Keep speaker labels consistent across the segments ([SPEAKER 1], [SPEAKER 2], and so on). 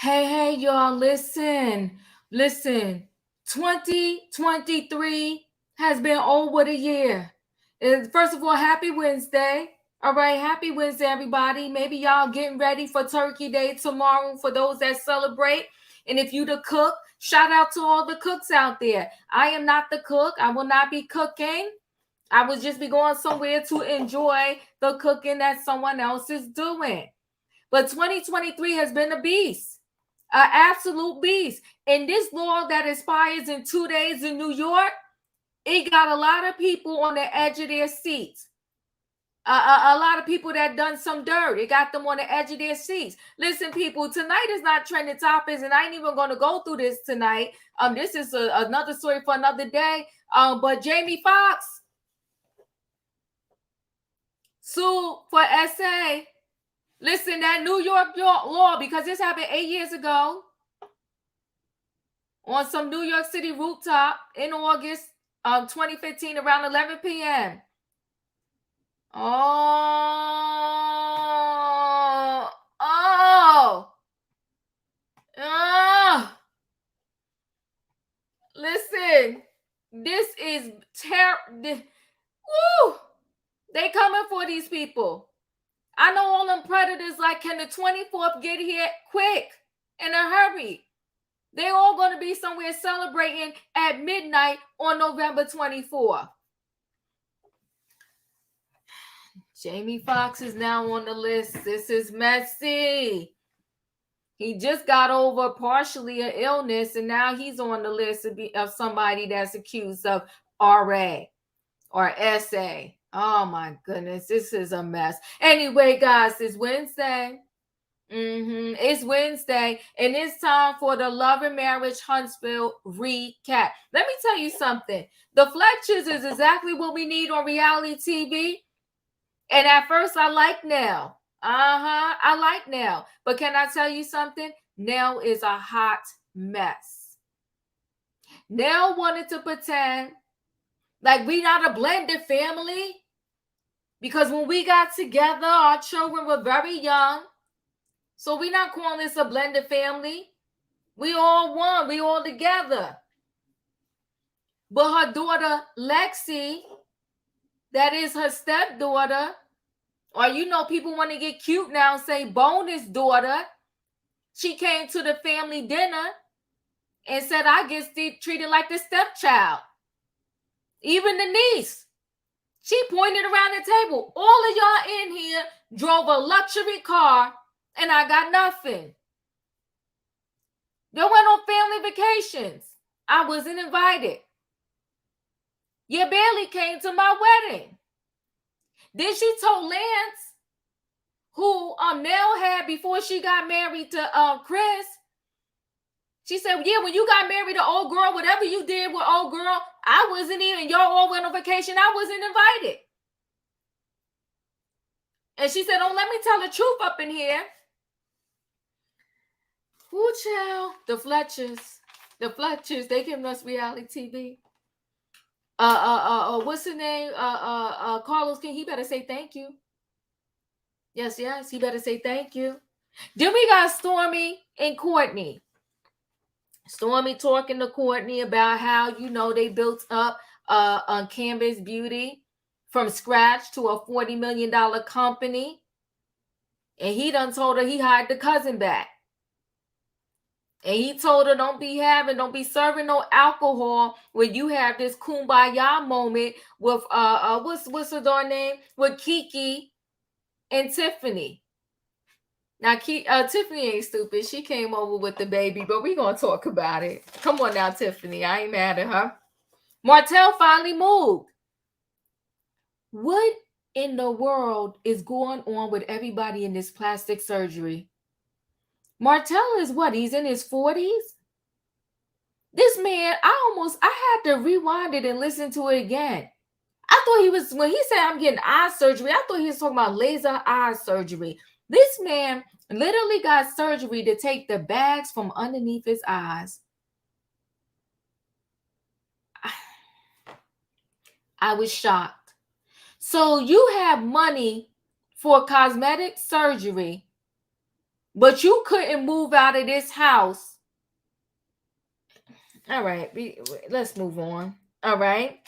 [SPEAKER 1] Hey, y'all, listen. 2023 has been over the year. First of all, happy Wednesday. All right, happy Wednesday, everybody. Maybe y'all getting ready for Turkey Day tomorrow for those that celebrate. And if you the cook, shout out to all the cooks out there. I am not the cook. I will not be cooking. I will just be going somewhere to enjoy the cooking that someone else is doing. But 2023 has been a beast, an absolute beast. And this law that expires in 2 days in New York, it got a lot of people on the edge of their seats. A lot of people that done some dirt. It got them on the edge of their seats. Listen, people, tonight is not trending topics, and I ain't even going to go through this tonight. This is another story for another day. But Jamie Foxx sued for SA. Listen, that New York law, because this happened 8 years ago on some New York City rooftop in August 2015 around 11 p.m. Listen, this is terrible. Woo! They coming for these people. I know all them predators like, can the 24th get here quick, in a hurry? They all going to be somewhere celebrating at midnight on November 24th. Jamie Foxx is now on the list. This is messy. He just got over partially an illness, and now he's on the list of somebody that's accused of RA or SA. Oh my goodness, this is a mess. Anyway, guys, it's Wednesday. It's Wednesday, and it's time for the Love and Marriage Huntsville recap. Let me tell you something. The Fletchers is exactly what we need on reality TV. And at first, I like Nell. I like Nell. But can I tell you something? Nell is a hot mess. Nell wanted to pretend like we not a blended family. Because when we got together, our children were very young. So we're not calling this a blended family. We all one. We all together. But her daughter, Lexi, that is her stepdaughter, or people want to get cute now and say bonus daughter. She came to the family dinner and said, I get treated like the stepchild. Even the niece. She pointed around the table. All of y'all in here drove a luxury car, and I got nothing. They went on family vacations. I wasn't invited. You barely came to my wedding. Then she told Lance, who Nell had before she got married to Chris. She said, yeah, when you got married to old girl, whatever you did with old girl, I wasn't even, y'all all went on vacation, I wasn't invited. And she said, oh, let me tell the truth up in here. Who child? The Fletchers, they giving us reality TV. What's his name? Carlos King, he better say thank you. Yes, he better say thank you. Then we got Stormi and Courtney. Stormi talking to Courtney about how, they built up on Canvas Beauty from scratch to a $40 million company. And he done told her he hired the cousin back. And he told her don't be serving no alcohol when you have this kumbaya moment with what's her daughter name? With KeKe and Tiffany. Now Tiffany ain't stupid. She came over with the baby, but we're gonna talk about it. Come on now, Tiffany. I ain't mad at her. Martell finally moved. What in the world is going on with everybody in this plastic surgery? Martell is what? He's in his 40s? This man, I had to rewind it and listen to it again. I thought when he said I'm getting eye surgery, I thought he was talking about laser eye surgery. This man literally got surgery to take the bags from underneath his eyes. I was shocked. So you have money for cosmetic surgery, But you couldn't move out of this house. All right, let's move on. All right.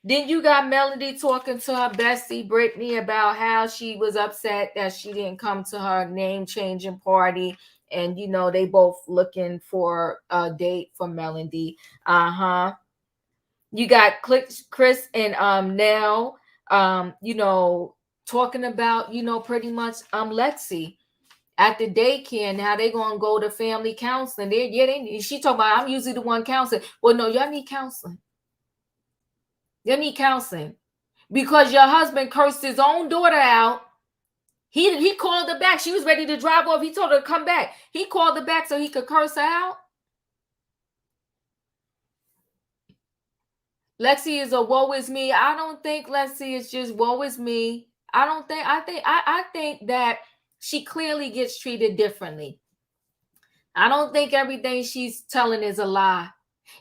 [SPEAKER 1] Then you got Melody talking to her bestie Brittany about how she was upset that she didn't come to her name changing party, and they both looking for a date for Melody. You got Chris and Nell, talking about pretty much Lexi at the daycare. Now they gonna go to family counseling. She talking about, I'm usually the one counseling. Well, no, y'all need counseling. You need counseling because your husband cursed his own daughter out. He called her back. She was ready to drive off. He told her to come back. He called her back so he could curse her out. Lexi is a woe is me. I don't think Lexi is just woe is me. I think that she clearly gets treated differently. I don't think everything she's telling is a lie.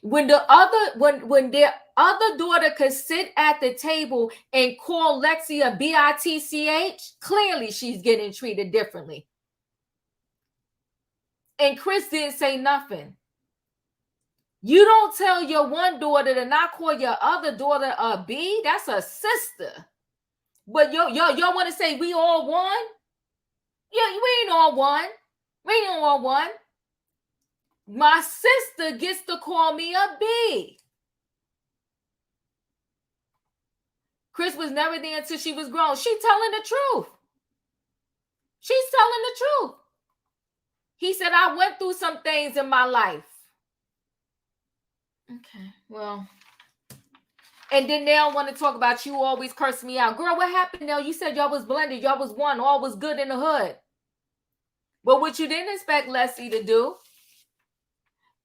[SPEAKER 1] When their other daughter could sit at the table and call Lexi a bitch, clearly she's getting treated differently. And Chris didn't say nothing. You don't tell your one daughter to not call your other daughter a B. That's a sister. But y'all want to say we all one? Yeah, we ain't all one. We ain't all one. My sister gets to call me a B. Chris was never there until she was grown. She's telling the truth. She's telling the truth. He said, I went through some things in my life. Okay, well. And then Nell want to talk about you always curse me out. Girl, what happened, Nell? You said y'all was blended. Y'all was one. All was good in the hood. But what you didn't expect Lexi to do,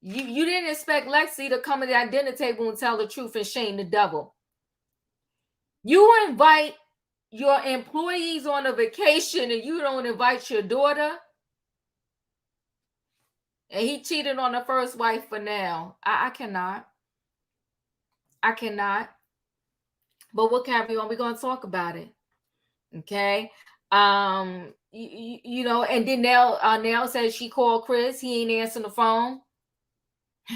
[SPEAKER 1] you didn't expect Lexi to come to that dinner table and tell the truth and shame the devil. You invite your employees on a vacation and you don't invite your daughter. And he cheated on the first wife for now. I cannot. I cannot. But we'll carry on. We're going to talk about it. Okay. And then Nell says she called Chris. He ain't answering the phone.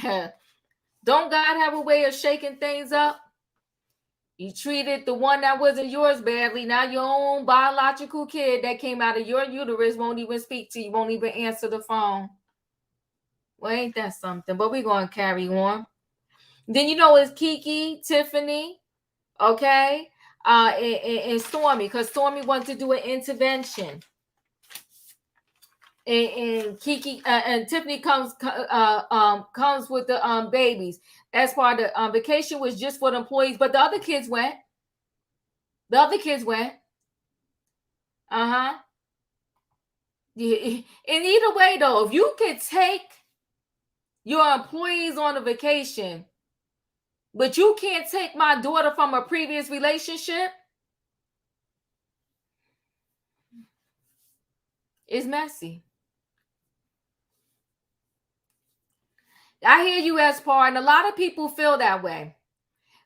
[SPEAKER 1] Don't God have a way of shaking things up? You treated the one that wasn't yours badly. Now your own biological kid that came out of your uterus won't even speak to you, won't even answer the phone. Well, ain't that something? But we're going to carry on. Then it's KeKe, Tiffany, okay, and Stormi, because Stormi wanted to do an intervention. And KeKe and Tiffany comes with the babies. As part of the vacation was just for the employees, but the other kids went. Yeah. And either way, though, if you could take your employees on a vacation, but you can't take my daughter from a previous relationship, it's messy. I hear you, Espar, and a lot of people feel that way.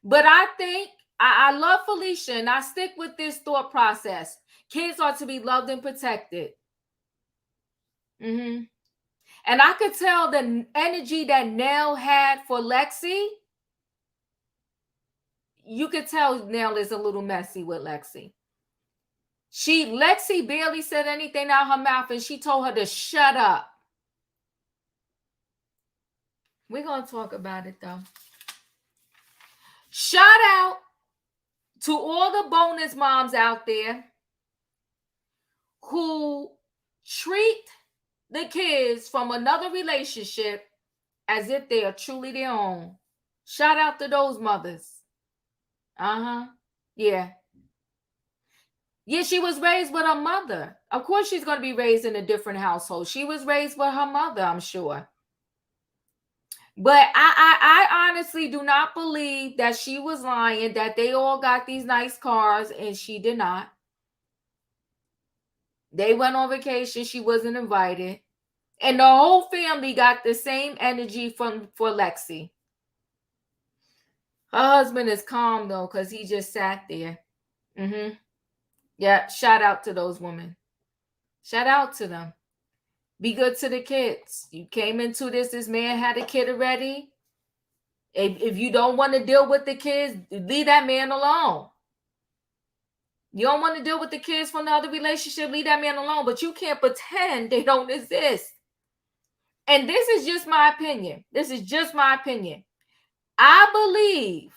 [SPEAKER 1] But I think I love Felicia, and I stick with this thought process. Kids are to be loved and protected. And I could tell the energy that Nell had for Lexi. You could tell Nell is a little messy with Lexi. Lexi barely said anything out her mouth, and she told her to shut up. We're going to talk about it, though. Shout out to all the bonus moms out there who treat the kids from another relationship as if they are truly their own. Shout out to those mothers. Yeah. Yeah, she was raised with her mother. Of course, she's going to be raised in a different household. She was raised with her mother, I'm sure. But I honestly do not believe that she was lying, that they all got these nice cars and she did not. They went on vacation. She wasn't invited. And the whole family got the same energy for Lexi. Her husband is calm, though, because he just sat there. Yeah, shout out to those women. Shout out to them. Be good to the kids. You came into this man had a kid already. If you don't want to deal with the kids, leave that man alone. You don't want to deal with the kids from the other relationship, leave that man alone. But you can't pretend they don't exist. And this is just my opinion. This is just my opinion. I believe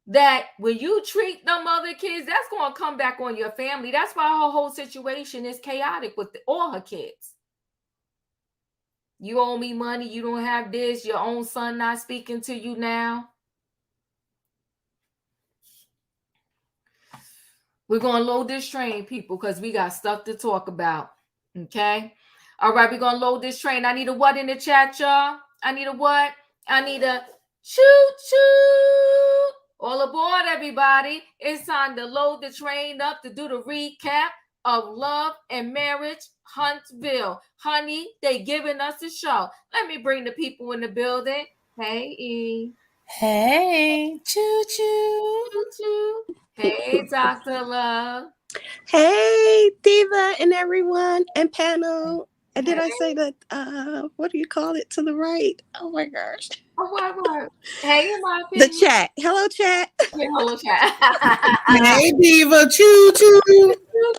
[SPEAKER 1] that when you treat them other kids, that's going to come back on your family. That's why her whole situation is chaotic with all her kids. You owe me money. You don't have this. Your own son not speaking to you now. We're going to load this train, people, because we got stuff to talk about. Okay? All right, we're going to load this train. I need a what in the chat, y'all? I need a what? I need a choo-choo. All aboard, everybody. It's time to load the train up to do the recap of Love and Marriage Huntsville. Honey, they giving us a show. Let me bring the people in the building. Hey, E.
[SPEAKER 2] Hey, choo-choo.
[SPEAKER 1] Choo-choo. Hey, Dr. Love.
[SPEAKER 3] Hey, Diva and everyone and panel. And did I say that, what do you call it to the right? Oh my gosh.
[SPEAKER 1] Oh, what? Hey, in my
[SPEAKER 3] The
[SPEAKER 1] opinion.
[SPEAKER 3] chat. Hello, chat.
[SPEAKER 1] Yeah, hello, chat.
[SPEAKER 2] Hey, Diva, choo-choo.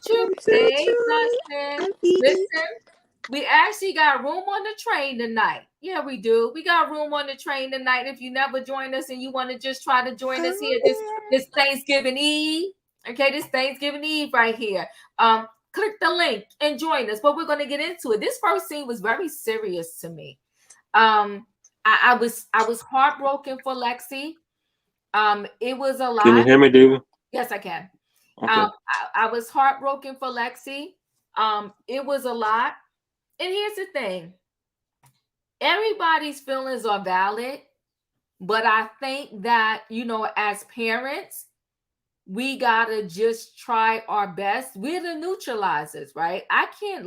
[SPEAKER 1] Choo-choo. Hey, Dustin. Listen, we actually got room on the train tonight. Yeah, we do. We got room on the train tonight. If you never joined us and you want to just try to join us here this Thanksgiving Eve. Okay, this Thanksgiving Eve right here. Click the link and join us. But we're going to get into it. This first scene was very serious to me. I was heartbroken for Lexi. It was a lot.
[SPEAKER 4] Can you hear me, Diva?
[SPEAKER 1] Yes, I can.
[SPEAKER 4] Okay.
[SPEAKER 1] I was heartbroken for Lexi. It was a lot. And here's the thing. Everybody's feelings are valid, but I think that, as parents, we gotta just try our best. We're the neutralizers, right? I can't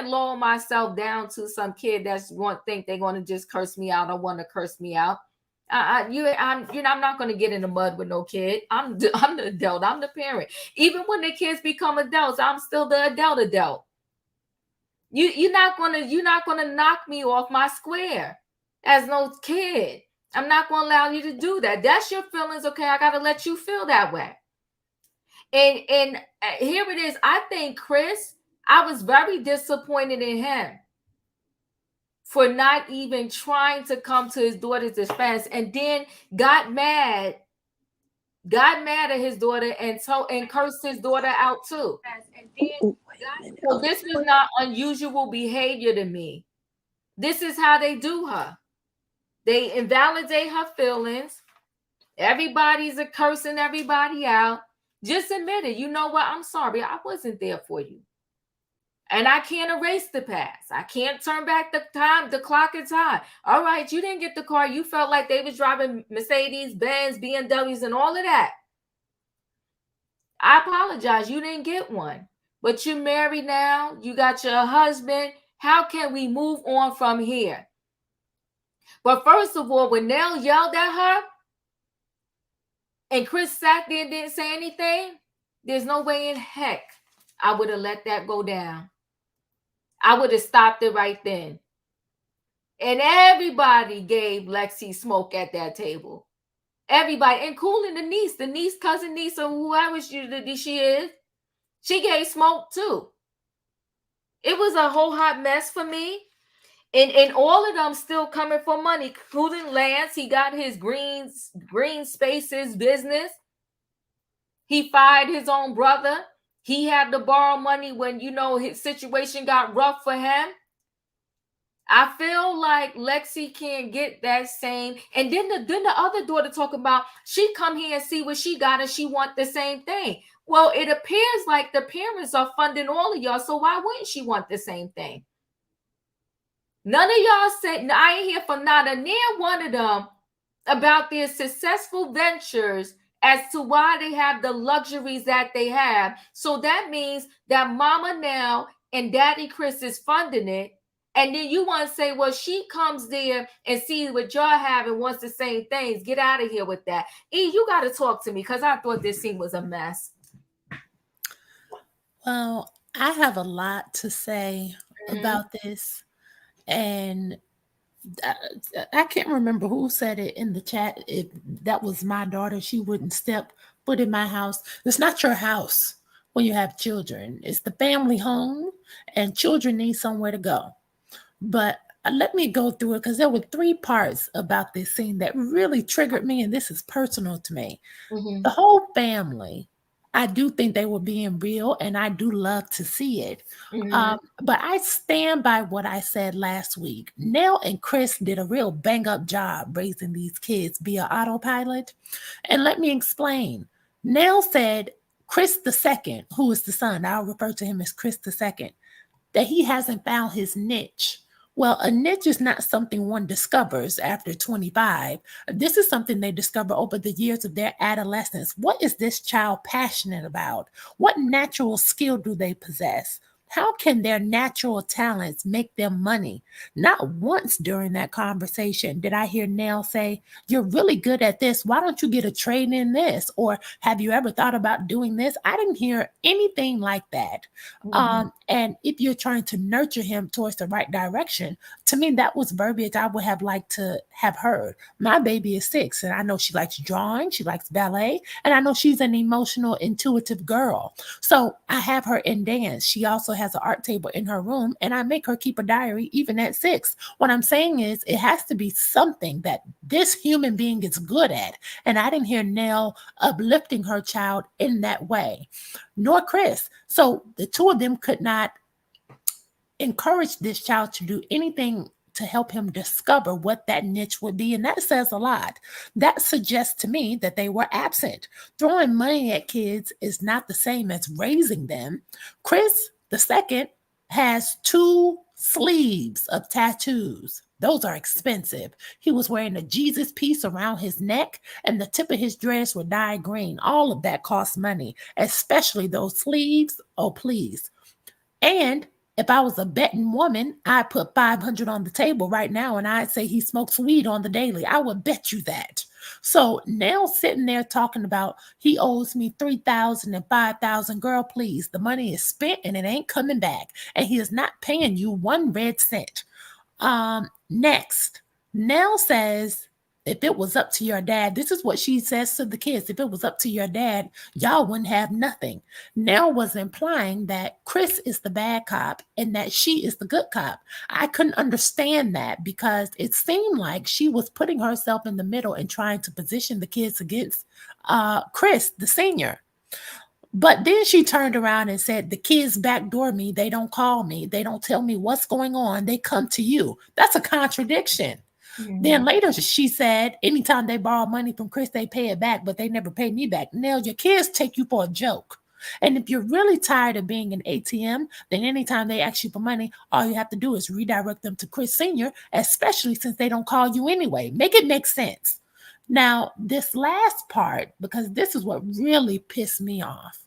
[SPEAKER 1] lower myself down to some kid that's going to think they're going to just curse me out or want to curse me out. I'm not going to get in the mud with no kid. I'm the adult. I'm the parent. Even when the kids become adults, I'm still the adult. You're not gonna knock me off my square as no kid. I'm not gonna allow you to do that. That's your feelings, okay? I gotta let you feel that way. And here it is. I think Chris, I was very disappointed in him for not even trying to come to his daughter's defense, and then got mad at his daughter and cursed his daughter out too. So this was not unusual behavior to me. This is how they do her. They invalidate her feelings. Everybody's cursing everybody out. Just admit it. You know what? I'm sorry. I wasn't there for you. And I can't erase the past. I can't turn back the clock in time. All right, you didn't get the car. You felt like they was driving Mercedes, Benz, BMWs, and all of that. I apologize. You didn't get one. But you're married now. You got your husband. How can we move on from here? But first of all, when Nell yelled at her and Chris sat there and didn't say anything, there's no way in heck I would have let that go down. I would have stopped it right then. And everybody gave Lexi smoke at that table. Everybody, including the niece, cousin niece, or whoever she is. She gave smoke too. It was a whole hot mess for me. And all of them still coming for money, including Lance. He got his green spaces business. He fired his own brother. He had to borrow money when, his situation got rough for him. I feel like Lexi can't get that same. And then the other daughter talking about she come here and see what she got and she want the same thing. Well, it appears like the parents are funding all of y'all, so why wouldn't she want the same thing? None of y'all said, I ain't hear from not a near one of them about their successful ventures as to why they have the luxuries that they have. So that means that Mama Nell and Daddy Chris is funding it. And then you want to say, well, she comes there and sees what y'all have and wants the same things. Get out of here with that. E, you got to talk to me because I thought this scene was a mess.
[SPEAKER 2] Well, I have a lot to say about this, and I, I can't remember who said it in the chat. If that was my daughter, she wouldn't step foot in my house. It's not your house when you have children. It's the family home, and children need somewhere to go. But let me go through it because there were three parts about this scene that really triggered me, and this is personal to me. The whole family, I do think they were being real, and I do love to see it. But I stand by what I said last week. Nell and Chris did a real bang up job raising these kids via autopilot. And let me explain. Nell said Chris the second, who is the son, I'll refer to him as Chris the second, that he hasn't found his niche. Well, a niche is not something one discovers after 25. This is something they discover over the years of their adolescence. What is this child passionate about? What natural skill do they possess? How can their natural talents make them money? Not once during that conversation did I hear Nell say, "You're really good at this. Why don't you get a trade in this?" Or, "Have you ever thought about doing this?" I didn't hear anything like that. And if you're trying to nurture him towards the right direction, to me, that was verbiage I would have liked to have heard. My baby is 6, and I know she likes drawing, she likes ballet, and I know she's an emotional, intuitive girl. So I have her in dance. She also has an art table in her room, and I make her keep a diary even at 6. What I'm saying is it has to be something that this human being is good at. And I didn't hear Nell uplifting her child in that way, nor Chris. So the two of them could not encourage this child to do anything to help him discover what that niche would be. And that says a lot. That suggests to me that they were absent. Throwing money at kids is not the same as raising them. Chris, the second, has 2 sleeves of tattoos. Those are expensive. He was wearing a Jesus piece around his neck, and the tip of his dress were dyed green. All of that costs money, especially those sleeves. Oh, please. And if I was a betting woman, I'd put 500 on the table right now, and I'd say he smokes weed on the daily. I would bet you that. So now sitting there talking about he owes me 3,000 and 5,000, girl, please. The money is spent and it ain't coming back, and he is not paying you 1 red cent. Next, Nell says, if it was up to your dad, this is what she says to the kids. If it was up to your dad, y'all wouldn't have nothing. Nell was implying that Chris is the bad cop and that she is the good cop. I couldn't understand that because it seemed like she was putting herself in the middle and trying to position the kids against Chris, the senior. But then she turned around and said, the kids backdoor me. They don't call me. They don't tell me what's going on. They come to you. That's a contradiction. Then later she said, anytime they borrow money from Chris, they pay it back, but they never pay me back. Now your kids take you for a joke. And if you're really tired of being an ATM, then anytime they ask you for money, all you have to do is redirect them to Chris Sr., especially since they don't call you anyway. Make it make sense. Now, this last part, because this is what really pissed me off.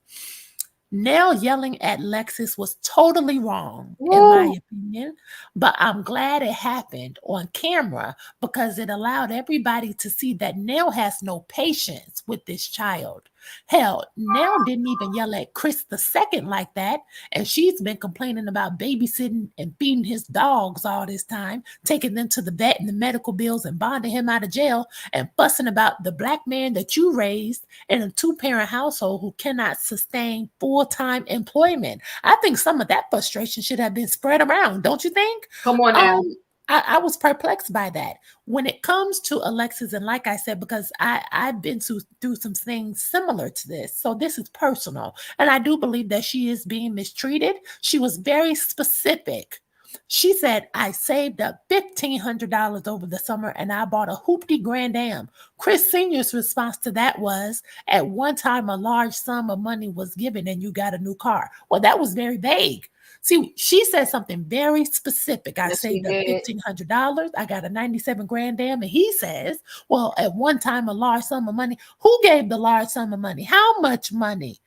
[SPEAKER 2] Nell yelling at Lexus was totally wrong, in my opinion, but I'm glad it happened on camera because it allowed everybody to see that Nell has no patience with this child. Hell, Nell didn't even yell at Chris the second like that, and she's been complaining about babysitting and feeding his dogs all this time, taking them to the vet and the medical bills and bonding him out of jail, and fussing about the black man that you raised in a 2-parent household who cannot sustain full-time employment. I think some of that frustration should have been spread around, don't you think?
[SPEAKER 1] Come on now.
[SPEAKER 2] I was perplexed by that. When it comes to Alexis, and like I said, because I've been through some things similar to this, so this is personal, and I do believe that she is being mistreated. She was very specific. She said, I saved up $1,500 over the summer and I bought a hoopty Grand Am. Chris Sr.'s response to that was, at one time, a large sum of money was given and you got a new car. Well, that was very vague. See, she said something very specific. I saved up $1,500. I got a 97 Grand Am. And he says, well, at one time, a large sum of money. Who gave the large sum of money? How much money?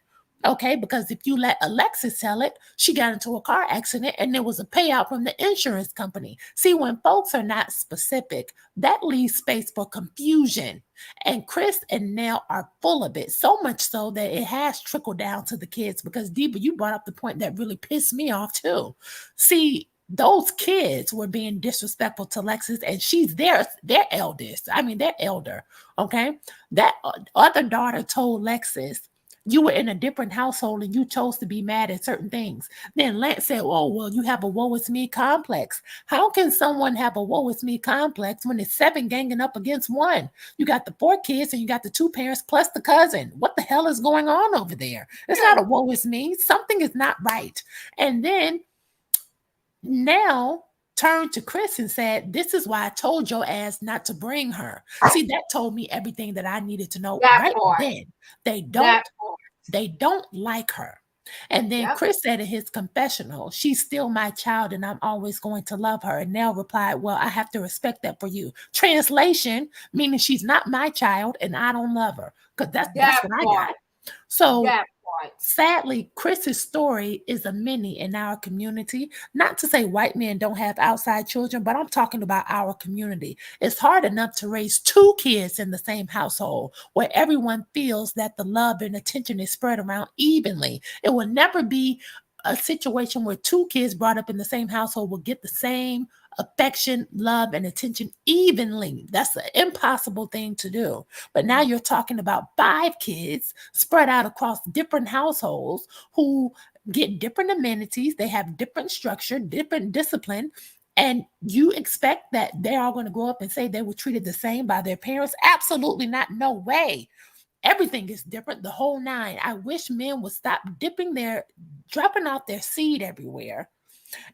[SPEAKER 2] Okay, because if you let Alexis tell it, she got into a car accident and there was a payout from the insurance company. See, when folks are not specific, that leaves space for confusion. And Chris and Nell are full of it, so much so that it has trickled down to the kids. Because Diva, you brought up the point that really pissed me off too. See, those kids were being disrespectful to Lexus, and she's their eldest. I mean, their elder. Okay, that other daughter told Lexus, you were in a different household and you chose to be mad at certain things. Then Lance said, oh, well, you have a woe is me complex. How can someone have a woe is me complex when it's 7 ganging up against 1? You got the 4 kids and you got the 2 parents plus the cousin. What the hell is going on over there? It's not a woe is me. Something is not right. And then now turned to Chris and said, this is why I told your ass not to bring her. See, that told me everything that I needed to know right then. They don't like her. And then Chris said in his confessional, she's still my child and I'm always going to love her. And Nell replied, well, I have to respect that for you. Translation, meaning she's not my child and I don't love her. Because that's what I got. So sadly, Chris's story is a mini in our community. Not to say white men don't have outside children, but I'm talking about our community. It's hard enough to raise 2 kids in the same household where everyone feels that the love and attention is spread around evenly. It will never be a situation where 2 kids brought up in the same household will get the same affection, love, and attention evenly. That's an impossible thing to do. But now you're talking about 5 kids spread out across different households who get different amenities. They have different structure, different discipline. And you expect that they're all going to grow up and say they were treated the same by their parents? Absolutely not. No way. Everything is different, the whole 9. I wish men would stop dropping off their seed everywhere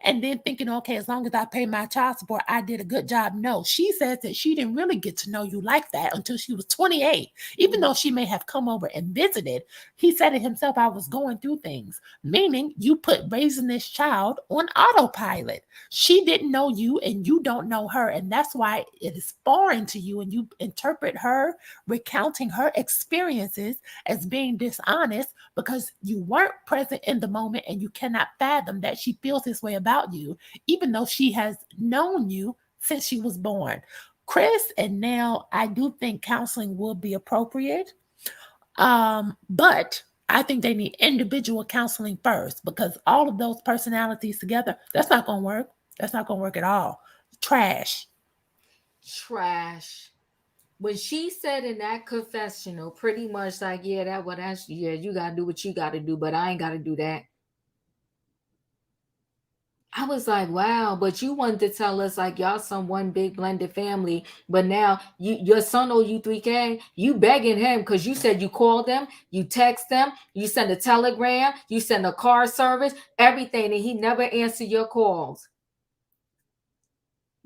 [SPEAKER 2] and then thinking, okay, as long as I pay my child support, I did a good job. No, she says that she didn't really get to know you like that until she was 28. Even though she may have come over and visited, he said it himself, I was going through things, meaning you put raising this child on autopilot. She didn't know you and you don't know her. And that's why it is foreign to you and you interpret her recounting her experiences as being dishonest because you weren't present in the moment and you cannot fathom that she feels this way about you, even though she has known you since she was born. Chris and Nell, I do think counseling will be appropriate, but I think they need individual counseling first because all of those personalities together, that's not going to work. That's not going to work at all. Trash.
[SPEAKER 1] When she said in that confessional, pretty much like, you got to do what you got to do, but I ain't got to do that. I was like, wow, but you wanted to tell us like y'all some one big blended family, but now your son owe you $3,000. You begging him because you said you called them, you text them, you send a telegram, you send a car service, everything, and he never answered your calls.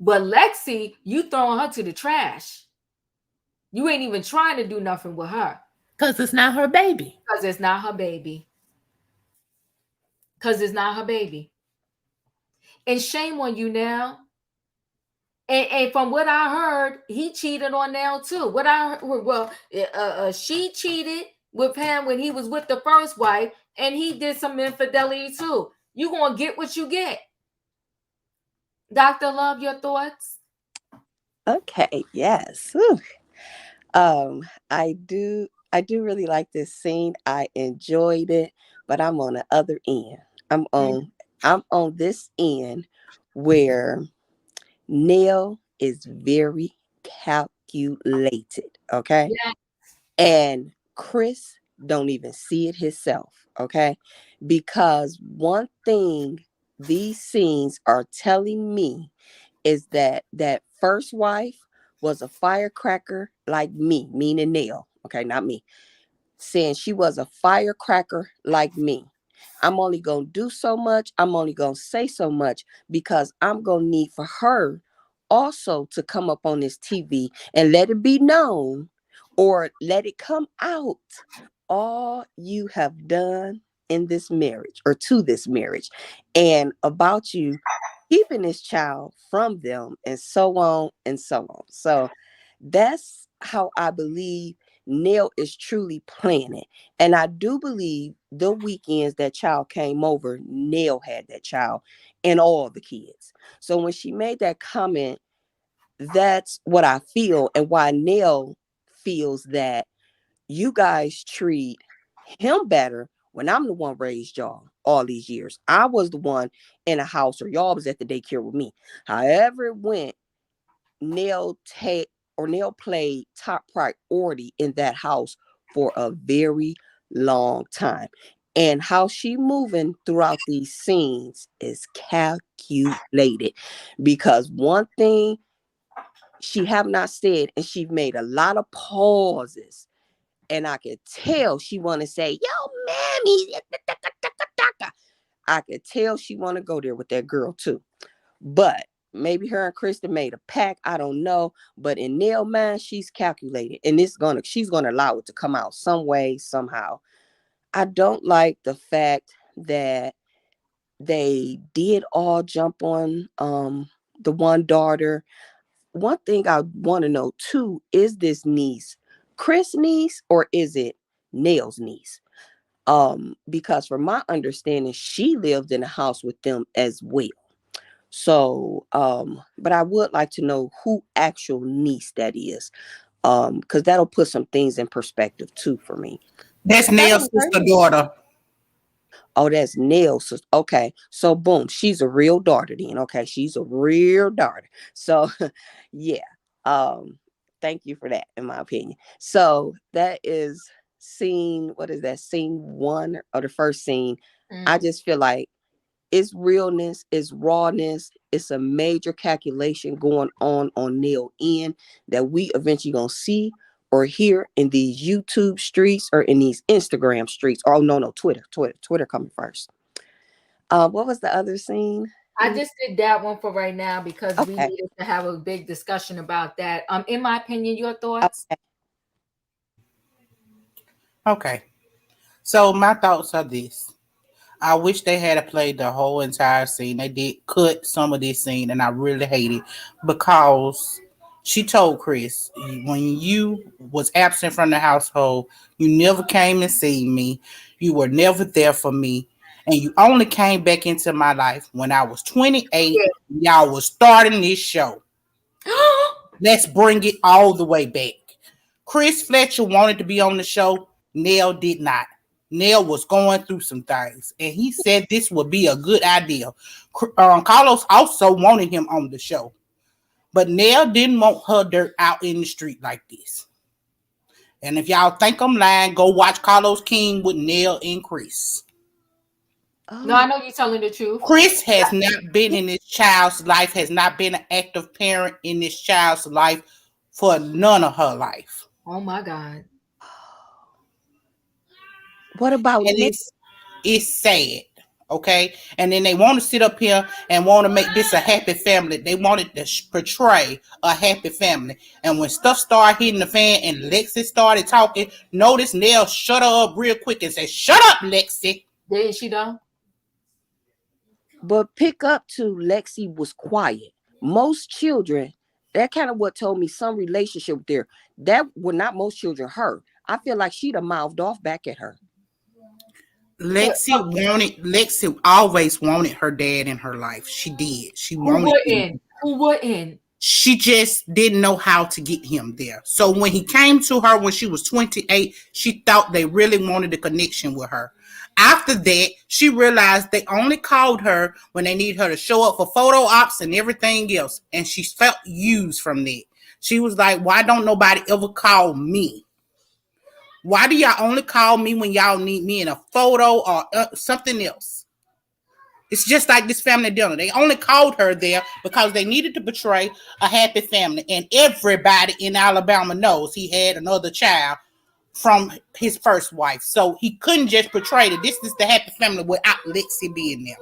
[SPEAKER 1] But Lexi, you throwing her to the trash. You ain't even trying to do nothing with her.
[SPEAKER 2] Because it's not her baby.
[SPEAKER 1] Because it's not her baby. And shame on you now. And from what I heard, he cheated on Nell too. She cheated with him when he was with the first wife, and he did some infidelity too. You gonna get what you get. Dr. Love, your thoughts?
[SPEAKER 3] Okay, yes. I do really like this scene. I enjoyed it, but I'm on the other end. I'm on this end where Nell is very calculated, okay?
[SPEAKER 1] Yeah.
[SPEAKER 3] And Chris don't even see it himself, okay? Because one thing these scenes are telling me is that first wife was a firecracker like me, meaning Nell, okay, not me, saying she was a firecracker like me. I'm only going to do so much. I'm only going to say so much because I'm going to need for her also to come up on this TV and let it be known or let it come out all you have done in this marriage or to this marriage and about you keeping this child from them and so on and so on. So that's how I believe Nell is truly planning. And I do believe the weekends that child came over, Nell had that child and all the kids. So when she made that comment, that's what I feel and why Nell feels that you guys treat him better when I'm the one raised y'all all these years. I was the one in a house, or y'all was at the daycare with me. However it went, Nell played top priority in that house for a very long time. And how she moving throughout these scenes is calculated, because one thing she have not said, and she made a lot of pauses, and I could tell she want to say, yo, mammy. I could tell she want to go there with that girl too. But maybe her and Kristen made a pact. I don't know. But in Nell's mind, she's calculated. And she's gonna allow it to come out some way, somehow. I don't like the fact that they did all jump on the one daughter. One thing I want to know too, is this niece Chris' niece, or is it Nell's niece? Because from my understanding, she lived in a house with them as well. So, but I would like to know who actual niece that is. Because that'll put some things in perspective too for me.
[SPEAKER 4] That's Nell's sister daughter.
[SPEAKER 3] Oh, that's Nell's sister. Okay. So boom, she's a real daughter then. Okay, she's a real daughter. So yeah. Thank you for that, in my opinion. So that is scene, what is that? Scene 1 or the first scene. I just feel like it's realness, it's rawness, it's a major calculation going on Nell's end that we eventually gonna see or hear in these YouTube streets or in these Instagram streets. Oh no, Twitter coming first. What was the other scene?
[SPEAKER 1] I just did that one for right now because we needed to have a big discussion about that. In my opinion, your thoughts?
[SPEAKER 4] Okay. So my thoughts are this. I wish they had played the whole entire scene. They did cut some of this scene, and I really hate it because she told Chris, when you was absent from the household, you never came and seen me. You were never there for me. And you only came back into my life when I was 28. Yeah. Y'all was starting this show. Let's bring it all the way back. Chris Fletcher wanted to be on the show. Nell did not. Nell was going through some things, and he said this would be a good idea. Carlos also wanted him on the show, but Nell didn't want her dirt out in the street like this. And if y'all think I'm lying, go watch Carlos King with Nell and Chris.
[SPEAKER 1] No, I know you're telling the truth.
[SPEAKER 4] Chris has not been in this child's life, has not been an active parent in this child's life for none of her life.
[SPEAKER 1] Oh my God.
[SPEAKER 3] What about
[SPEAKER 4] it's sad, okay? And then they want to sit up here and want to make this a happy family. They wanted to portray a happy family. And when stuff started hitting the fan and Lexi started talking, notice Nell shut her up real quick and said, "Shut up, Lexi."
[SPEAKER 1] Didn't she though?
[SPEAKER 3] But pick up to Lexi was quiet. Most children, that kind of what told me some relationship there. That were not most children her. I feel like she'd have mouthed off back at her.
[SPEAKER 4] Lexi always wanted her dad in her life. She did.
[SPEAKER 1] Who wouldn't?
[SPEAKER 4] She just didn't know how to get him there. So when he came to her when she was 28, she thought they really wanted a connection with her. After that, she realized they only called her when they need her to show up for photo ops and everything else. And she felt used from that. She was like, why don't nobody ever call me? Why do y'all only call me when y'all need me in a photo or something else? It's just like this family dinner. They only called her there because they needed to portray a happy family. And everybody in Alabama knows he had another child from his first wife. So he couldn't just portray that this is the happy family without Lexi being there.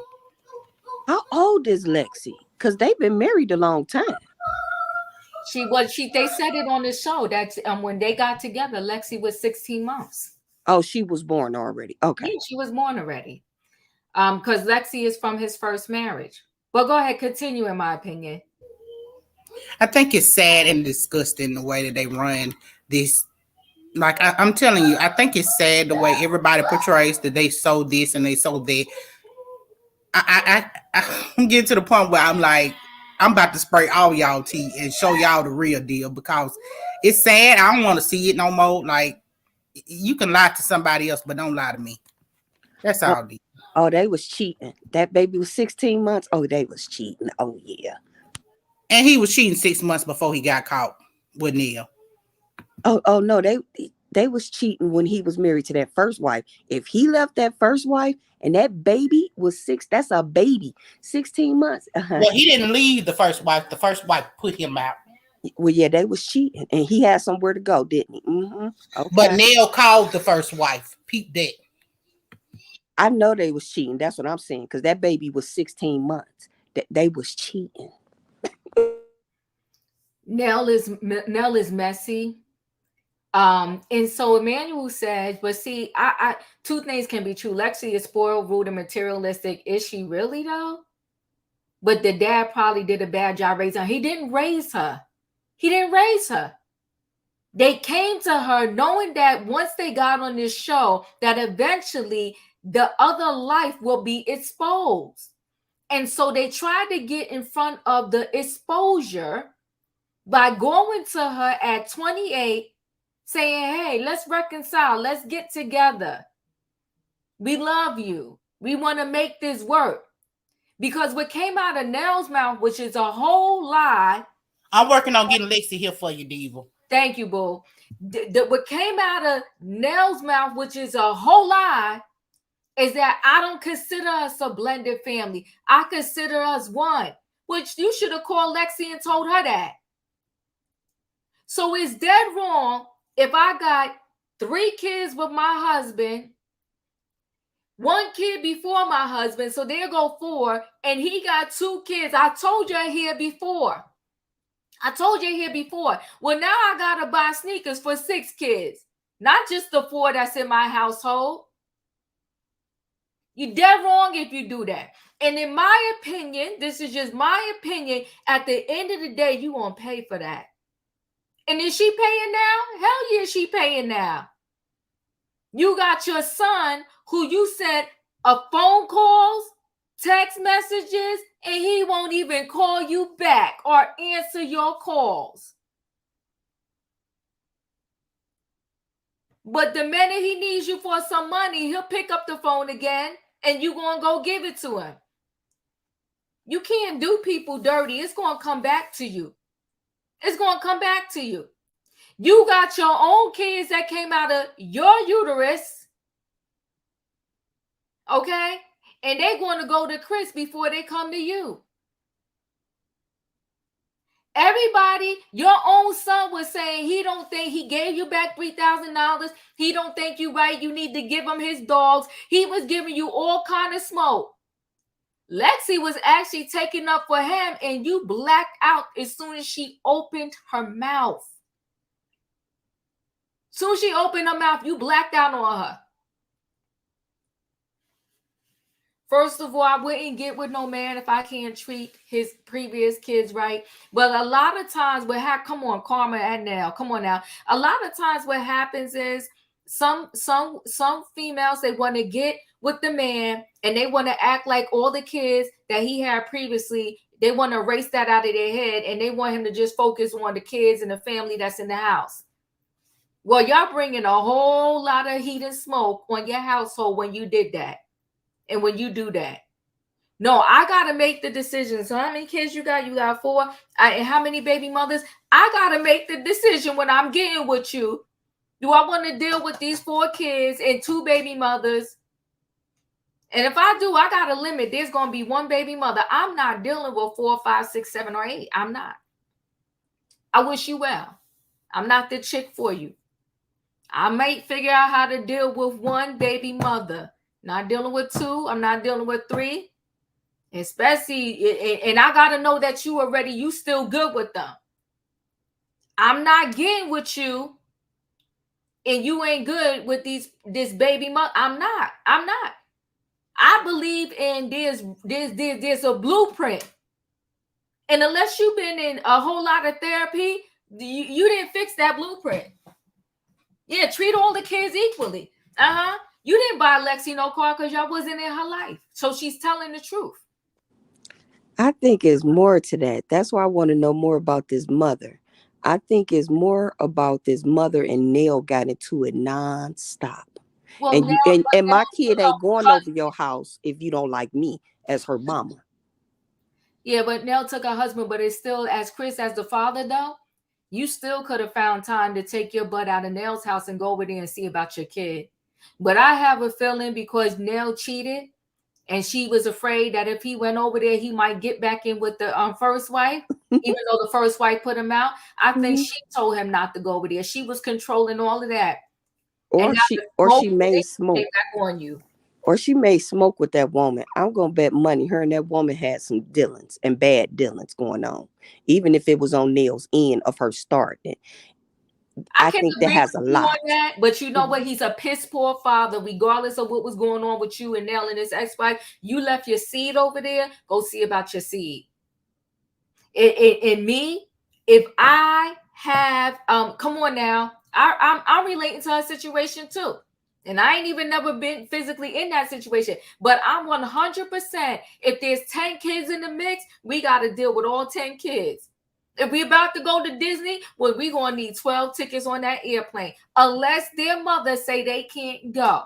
[SPEAKER 3] How old is Lexi? Because they've been married a long time.
[SPEAKER 1] They said it on the show that when they got together, Lexi was 16 months.
[SPEAKER 3] Oh, she was born already. Okay.
[SPEAKER 1] Yeah, she was born already. Because Lexi is from his first marriage. But go ahead, continue, in my opinion.
[SPEAKER 4] I think it's sad and disgusting the way that they run this. Like I'm telling you, I think it's sad the way everybody portrays that they sold this and they sold that. I'm getting to the point where I'm like, I'm about to spray all y'all tea and show y'all the real deal because it's sad. I don't want to see it no more. Like, you can lie to somebody else, but don't lie to me. That's all.
[SPEAKER 3] Oh, they was cheating. That baby was 16 months. Oh, they was cheating. Oh, yeah.
[SPEAKER 4] And he was cheating 6 months before he got caught with Neil.
[SPEAKER 3] Oh no, they was cheating when he was married to that first wife. If he left that first wife and that baby was 6, that's a baby, 16 months.
[SPEAKER 4] Well, he didn't leave the first wife. The first wife put him out.
[SPEAKER 3] Well, yeah, they was cheating, and he had somewhere to go, didn't he? Mm-hmm. Okay.
[SPEAKER 4] But Neil called the first wife. Peep that.
[SPEAKER 3] I know they was cheating. That's what I'm saying, because that baby was 16 months. That they was cheating.
[SPEAKER 1] Nell is messy. And so Emmanuel says, but see, I two things can be true. Lexi is spoiled, rude, and materialistic. Is she really though? But the dad probably did a bad job raising her. He didn't raise her. They came to her knowing that once they got on this show, that eventually the other life will be exposed. And so they tried to get in front of the exposure by going to her at 28, saying, hey, let's reconcile. Let's get together. We love you. We want to make this work. Because what came out of Nell's mouth, which is a whole lie.
[SPEAKER 4] I'm working on getting Lexi here for you, Diva.
[SPEAKER 1] Thank you, boo. What came out of Nell's mouth, which is a whole lie, is that I don't consider us a blended family. I consider us one, which you should have called Lexi and told her that. So it's dead wrong if I got 3 kids with my husband, 1 kid before my husband, so there go 4, and he got 2 kids. I told you here before. Well, now I got to buy sneakers for 6 kids, not just the 4 that's in my household. You're dead wrong if you do that. And in my opinion, this is just my opinion, at the end of the day, you won't pay for that. And is she paying now? Hell yeah, she paying now. You got your son who you sent phone calls, text messages, and he won't even call you back or answer your calls. But the minute he needs you for some money, he'll pick up the phone again and you're going to go give it to him. You can't do people dirty. It's going to come back to you. You got your own kids that came out of your uterus, okay? And they're going to go to Chris before they come to you. Everybody, your own son was saying he don't think he gave you back $3,000. He don't think you right. You need to give him his dogs. He was giving you all kind of smoke. Lexi was actually taking up for him, and you blacked out as soon as she opened her mouth. Soon as she opened her mouth, you blacked out on her. First of all, I wouldn't get with no man if I can't treat his previous kids right. But a lot of times, come on, Karma and Nell, come on now. A lot of times, what happens is some females, they want to get with the man and they want to act like all the kids that he had previously. They want to erase that out of their head and they want him to just focus on the kids and the family that's in the house. Well, y'all bringing a whole lot of heat and smoke on your household when you did that. And when you do that. No, I got to make the decision. So how many kids you got? You got 4. And how many baby mothers? I got to make the decision when I'm getting with you. Do I want to deal with these 4 kids and 2 baby mothers? And if I do, I got a limit. There's going to be 1 baby mother. I'm not dealing with 4, 5, 6, 7, or 8. I'm not. I wish you well. I'm not the chick for you. I might figure out how to deal with 1 baby mother. Not dealing with 2. I'm not dealing with 3. Especially, and I got to know that you still good with them. I'm not getting with you and you ain't good with this baby mother. I'm not. I believe in there's a blueprint. And unless you've been in a whole lot of therapy, you didn't fix that blueprint. Yeah, treat all the kids equally. You didn't buy Lexi no car because y'all wasn't in her life. So she's telling the truth.
[SPEAKER 3] I think it's more to that. That's why I want to know more about this mother. I think it's more about this mother and Neil got into it nonstop.
[SPEAKER 1] Well,
[SPEAKER 3] And
[SPEAKER 1] now,
[SPEAKER 3] you and
[SPEAKER 1] but now
[SPEAKER 3] my kid
[SPEAKER 1] took
[SPEAKER 3] ain't
[SPEAKER 1] a
[SPEAKER 3] going over your house if you don't like me as her mama.
[SPEAKER 1] yeah, but Nell took her husband, but it's still as Chris as the father though. You still could have found time to take your butt out of Nell's house and go over there and see about your kid. But I have a feeling because Nell cheated and she was afraid that if he went over there, he might get back in with the first wife, even though the first wife put him out. I think
[SPEAKER 3] Mhm.
[SPEAKER 1] she told him not to go over there. She was controlling all of that. And
[SPEAKER 3] Or
[SPEAKER 1] now
[SPEAKER 3] she
[SPEAKER 1] the
[SPEAKER 3] or
[SPEAKER 1] smoke
[SPEAKER 3] she may
[SPEAKER 1] came
[SPEAKER 3] smoke.
[SPEAKER 1] back on you.
[SPEAKER 3] Or she may smoke with that woman. I'm gonna bet money her and that woman had some dealings and bad dealings going on. Even if it was on Neil's end of her starting.
[SPEAKER 1] I
[SPEAKER 3] I
[SPEAKER 1] can
[SPEAKER 3] think that
[SPEAKER 1] agree
[SPEAKER 3] has a
[SPEAKER 1] with you on
[SPEAKER 3] lot.
[SPEAKER 1] that, but you know
[SPEAKER 3] Mhm.
[SPEAKER 1] what? He's a piss poor father, regardless of what was going on with you and Nell and his ex-wife. You left your seed over there. Go see about your seed. In me, if I have come on now, I'm relating to her situation too. And I ain't even never been physically in that situation. But I'm 100%. If there's 10 kids in the mix, we got to deal with all 10 kids. If we about to go to Disney, well, we going to need 12 tickets on that airplane. Unless their mother say they can't go.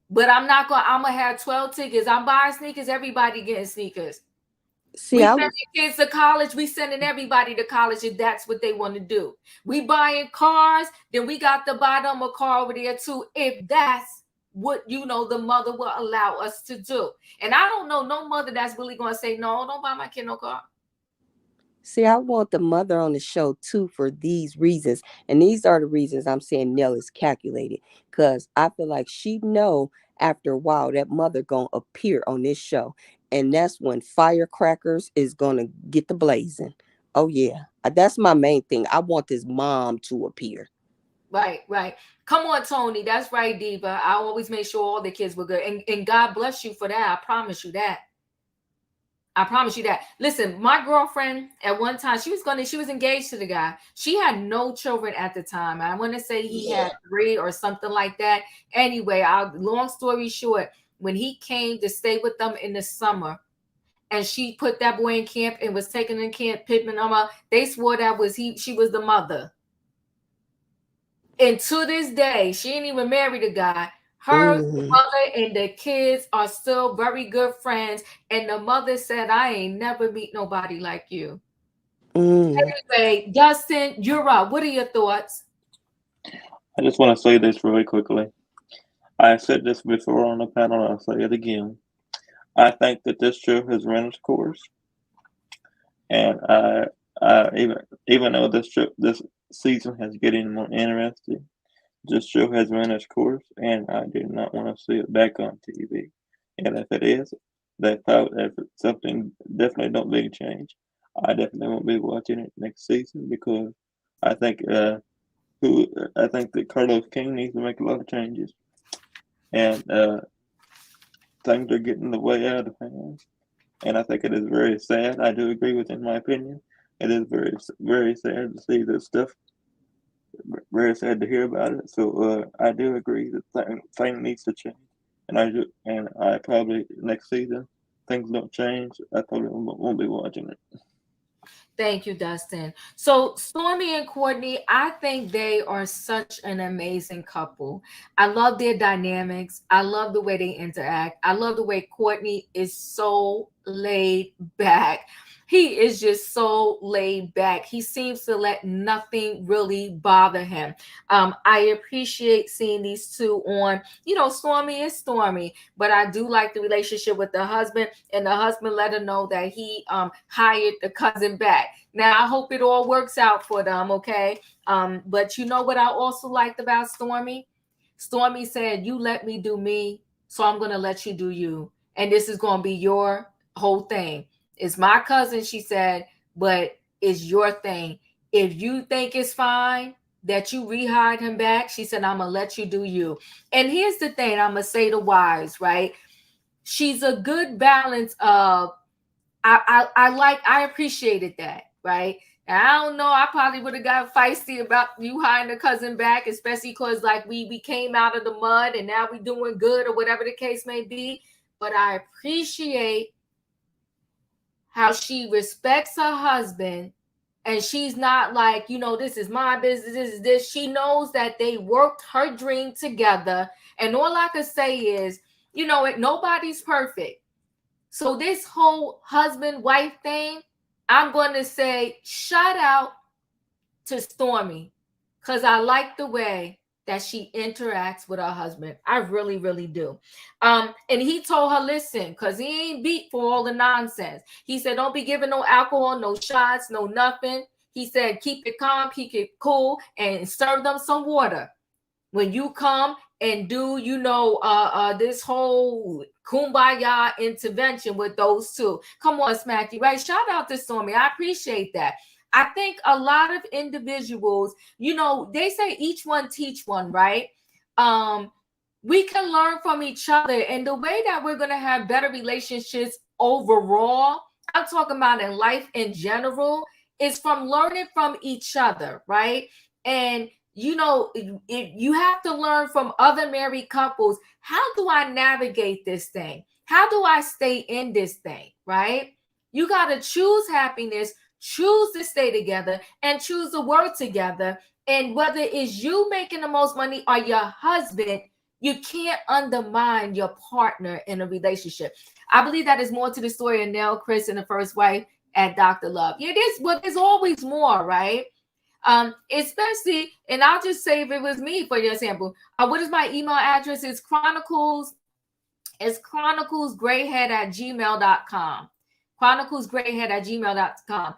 [SPEAKER 1] But I'm not going to, I'm going to have 12 tickets. I'm buying sneakers. Everybody getting sneakers.
[SPEAKER 3] See,
[SPEAKER 1] We
[SPEAKER 3] I
[SPEAKER 1] sending kids to college. We sending everybody to college if that's what they want to do. We buying cars, then we got to buy them a car over there too, if that's what the mother will allow us to do. And I don't know no mother that's really going to say no. Don't buy my kid no car.
[SPEAKER 3] See, I want the mother on the show too for these reasons. And these are the reasons I'm saying Nell is calculated. Because I feel like she know after a while that mother gonna appear on this show. And that's when firecrackers is gonna get the blazing. Oh yeah. That's my main thing. I want this mom to appear.
[SPEAKER 1] Right. Come on, Tony. That's right, Diva. I always make sure all the kids were good. And God bless you for that. I promise you that. I promise you that. Listen, my girlfriend at one time, she was engaged to the guy. She had no children at the time. I want to say he had 3 or something like that. Anyway, long story short, when he came to stay with them in the summer, and she put that boy in camp and was taken in camp, Pittman, they swore that was she was the mother. And to this day, she ain't even married the guy. Her
[SPEAKER 3] Mm,
[SPEAKER 1] mother and the kids are still very good friends. And the mother said, I ain't never meet nobody like you.
[SPEAKER 3] mm.
[SPEAKER 1] Anyway, Dustin, you're up. What are your thoughts?
[SPEAKER 5] I just want to say this really quickly. I said this before on the panel, and I'll say it again. I think that this show has run its course, and even though this season has getting more interesting, this show has run its course, and I do not want to see it back on TV. And if it is, if it's something definitely don't big change, I definitely won't be watching it next season because I think I think that Carlos King needs to make a lot of changes, and things are getting the way out of hand. And I think it is very sad. I do agree with, in my opinion, it is very very sad to see this stuff. Very sad to hear about it. So I do agree that thing needs to change, and I probably next season things don't change. I probably won't be watching it.
[SPEAKER 1] Thank you, Dustin. So, Stormi and Courtney, I think they are such an amazing couple. I love their dynamics. I love the way they interact. I love the way Courtney is so laid back. He is just so laid back. He seems to let nothing really bother him. I appreciate seeing these two on, Stormi is Stormi, but I do like the relationship with the husband, and the husband let her know that he hired the cousin back. Now I hope it all works out for them, okay? But you know what I also liked about Stormi? Stormi said, "You let me do me, so I'm gonna let you do you, and this is gonna be your whole thing. It's my cousin," she said, "but it's your thing. If you think it's fine that you rehired him back," she said, "I'm gonna let you do you." And here's the thing, I'm gonna say to wives, right? She's a good balance of I appreciated that, right? And I don't know, I probably would have got feisty about you hiring a cousin back, especially because like we came out of the mud and now we doing good or whatever the case may be. But I appreciate how she respects her husband, and she's not like, this is my business, this is this. She knows that they worked her dream together. And all I could say is, nobody's perfect. So this whole husband-wife thing, I'm going to say shout out to Stormi, because I like the way that she interacts with her husband. I really, really do. And he told her, listen, because he ain't beat for all the nonsense. He said, don't be giving no alcohol, no shots, no nothing. He said, keep it calm, keep it cool, and serve them some water. When you come and do, this whole kumbaya intervention with those two. Come on, Smacky, right? Shout out to Stormi. I appreciate that. I think a lot of individuals, they say each one teach one, right? We can learn from each other. And the way that we're going to have better relationships overall, I'm talking about in life in general, is from learning from each other, right? And you have to learn from other married couples. How do I navigate this thing? How do I stay in this thing, right? You got to choose happiness, choose to stay together, and choose to work together. And whether it's you making the most money or your husband, you can't undermine your partner in a relationship. I believe that is more to the story of Nell, Chris, and the first wife at Dr. Love. Yeah, there's always more, right? Especially, and I'll just say if it was me, for example, what is my email address? It's chroniclesgrayhead@gmail.com. chroniclesgrayhead@gmail.com.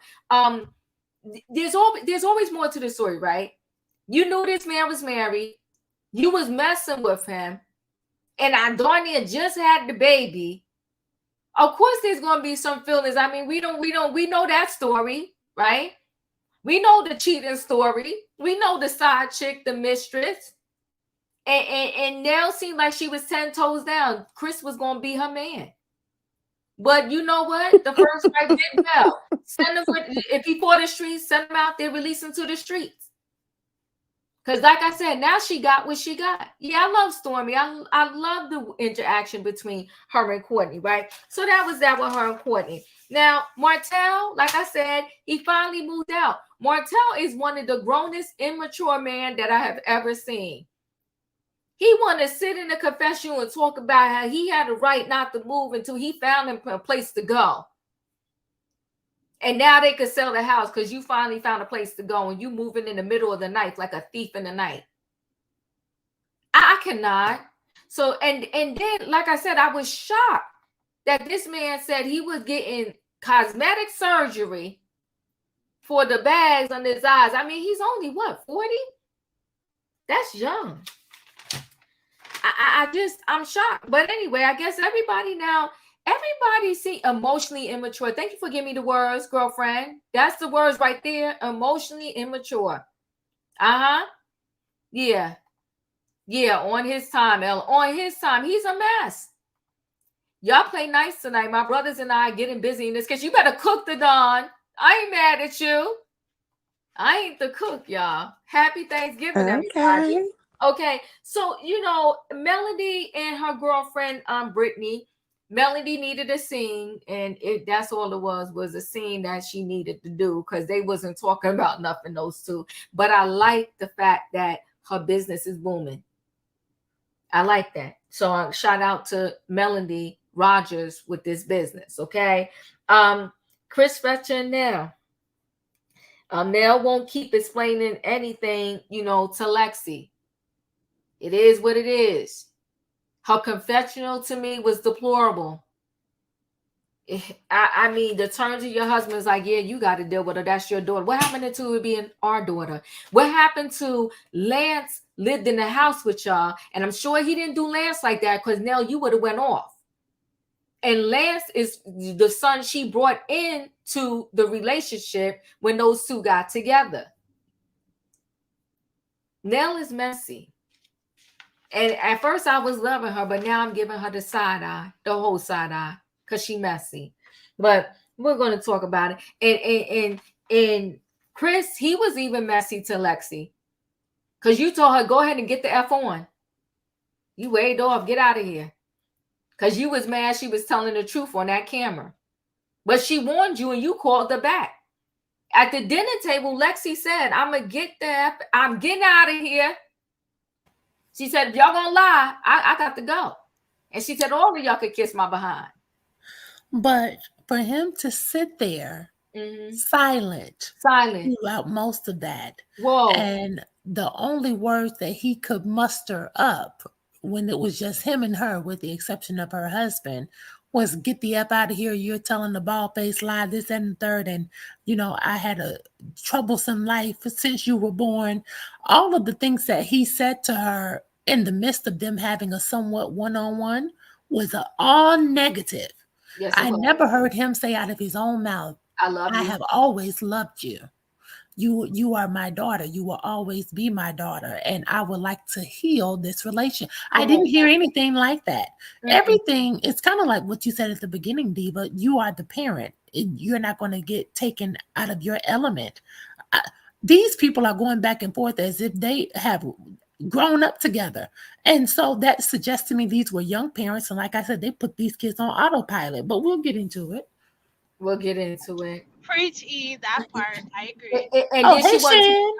[SPEAKER 1] There's always more to the story, right? You knew this man was married, you was messing with him, and I darn near just had the baby. Of course there's going to be some feelings. I mean, we know that story, right? We know the cheating story. We know the side chick, the mistress. And Nell seemed like she was 10 toes down. Chris was going to be her man. But you know what? The first wife did well. Send him, if he fought the streets, send him out there, release him to the streets. Because like I said, now she got what she got. Yeah, I love Stormi. I love the interaction between her and Courtney, right? So that was that with her and Courtney. Now, Martell, like I said, he finally moved out. Martell is one of the grownest, immature men that I have ever seen. He wanted to sit in the confession room and talk about how he had a right not to move until he found him a place to go. And now they could sell the house because you finally found a place to go and you moving in the middle of the night like a thief in the night. I cannot. So, and then, like I said, I was shocked that this man said he was getting cosmetic surgery for the bags on his eyes. I mean, he's only, what, 40? That's young. I'm shocked. But anyway, I guess everybody seems emotionally immature. Thank you for giving me the words, girlfriend. That's the words right there. Emotionally immature. Yeah. Yeah, on his time, Ella. On his time. He's a mess. Y'all play nice tonight. My brothers and I are getting busy in this case. You better cook the dawn. I ain't mad at you. I ain't the cook, y'all. Happy Thanksgiving, everybody. Okay, so, Melody and her girlfriend, Brittany, Melody needed a scene, and that's all it was a scene that she needed to do because they wasn't talking about nothing, those two. But I like the fact that her business is booming. I like that. So shout out to Melody Rogers with this business, okay? Chris Fletcher and Nell. Nell won't keep explaining anything, to Lexi. It is what it is. Her confessional to me was deplorable. I mean, the terms of your husband is like, yeah, you got to deal with her. That's your daughter. What happened to it being our daughter? What happened to Lance lived in the house with y'all? And I'm sure he didn't do Lance like that because Nell, you would have went off. And Lance is the son she brought into the relationship when those two got together. Nell is messy. And at first I was loving her, but now I'm giving her the side eye, the whole side eye, because she messy. But we're going to talk about it. And Chris, he was even messy to Lexi. Because you told her, go ahead and get the F on. You waved off, get out of here. Because you was mad she was telling the truth on that camera. But she warned you and you called her back. At the dinner table, Lexi said, I'm getting out of here. She said, if y'all gonna lie, I got to go. And she said, all of y'all could kiss my behind.
[SPEAKER 2] But for him to sit there silent throughout most of that, and the only words that he could muster up when it was just him and her, with the exception of her husband, was get the F out of here. You're telling the bald-faced lie, this and the third. And, I had a troublesome life since you were born. All of the things that he said to her in the midst of them having a somewhat one-on-one was all negative. Yes, I never heard him say out of his own mouth, I have always loved you. You are my daughter. You will always be my daughter. And I would like to heal this relation. I didn't hear anything like that. Everything, it's kind of like what you said at the beginning, Diva. You are the parent. You're not going to get taken out of your element. These people are going back and forth as if they have grown up together. And so that suggests to me these were young parents. And like I said, they put these kids on autopilot. But we'll get into it.
[SPEAKER 1] We'll get into it.
[SPEAKER 6] Preach, E, that part. I agree.
[SPEAKER 1] And then she wants to talk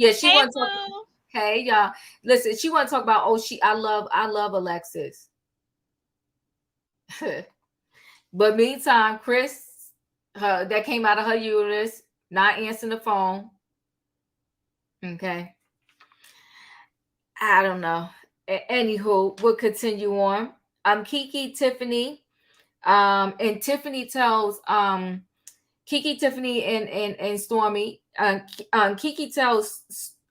[SPEAKER 1] about, she wants to talk. Hey, y'all. Listen, she want to talk about, I love Alexis. But meantime, Chris, that came out of her uterus, not answering the phone. Okay. I don't know. Anywho, we'll continue on. KeKe, Tiffany. And Tiffany tells KeKe, Tiffany, and Stormi. KeKe tells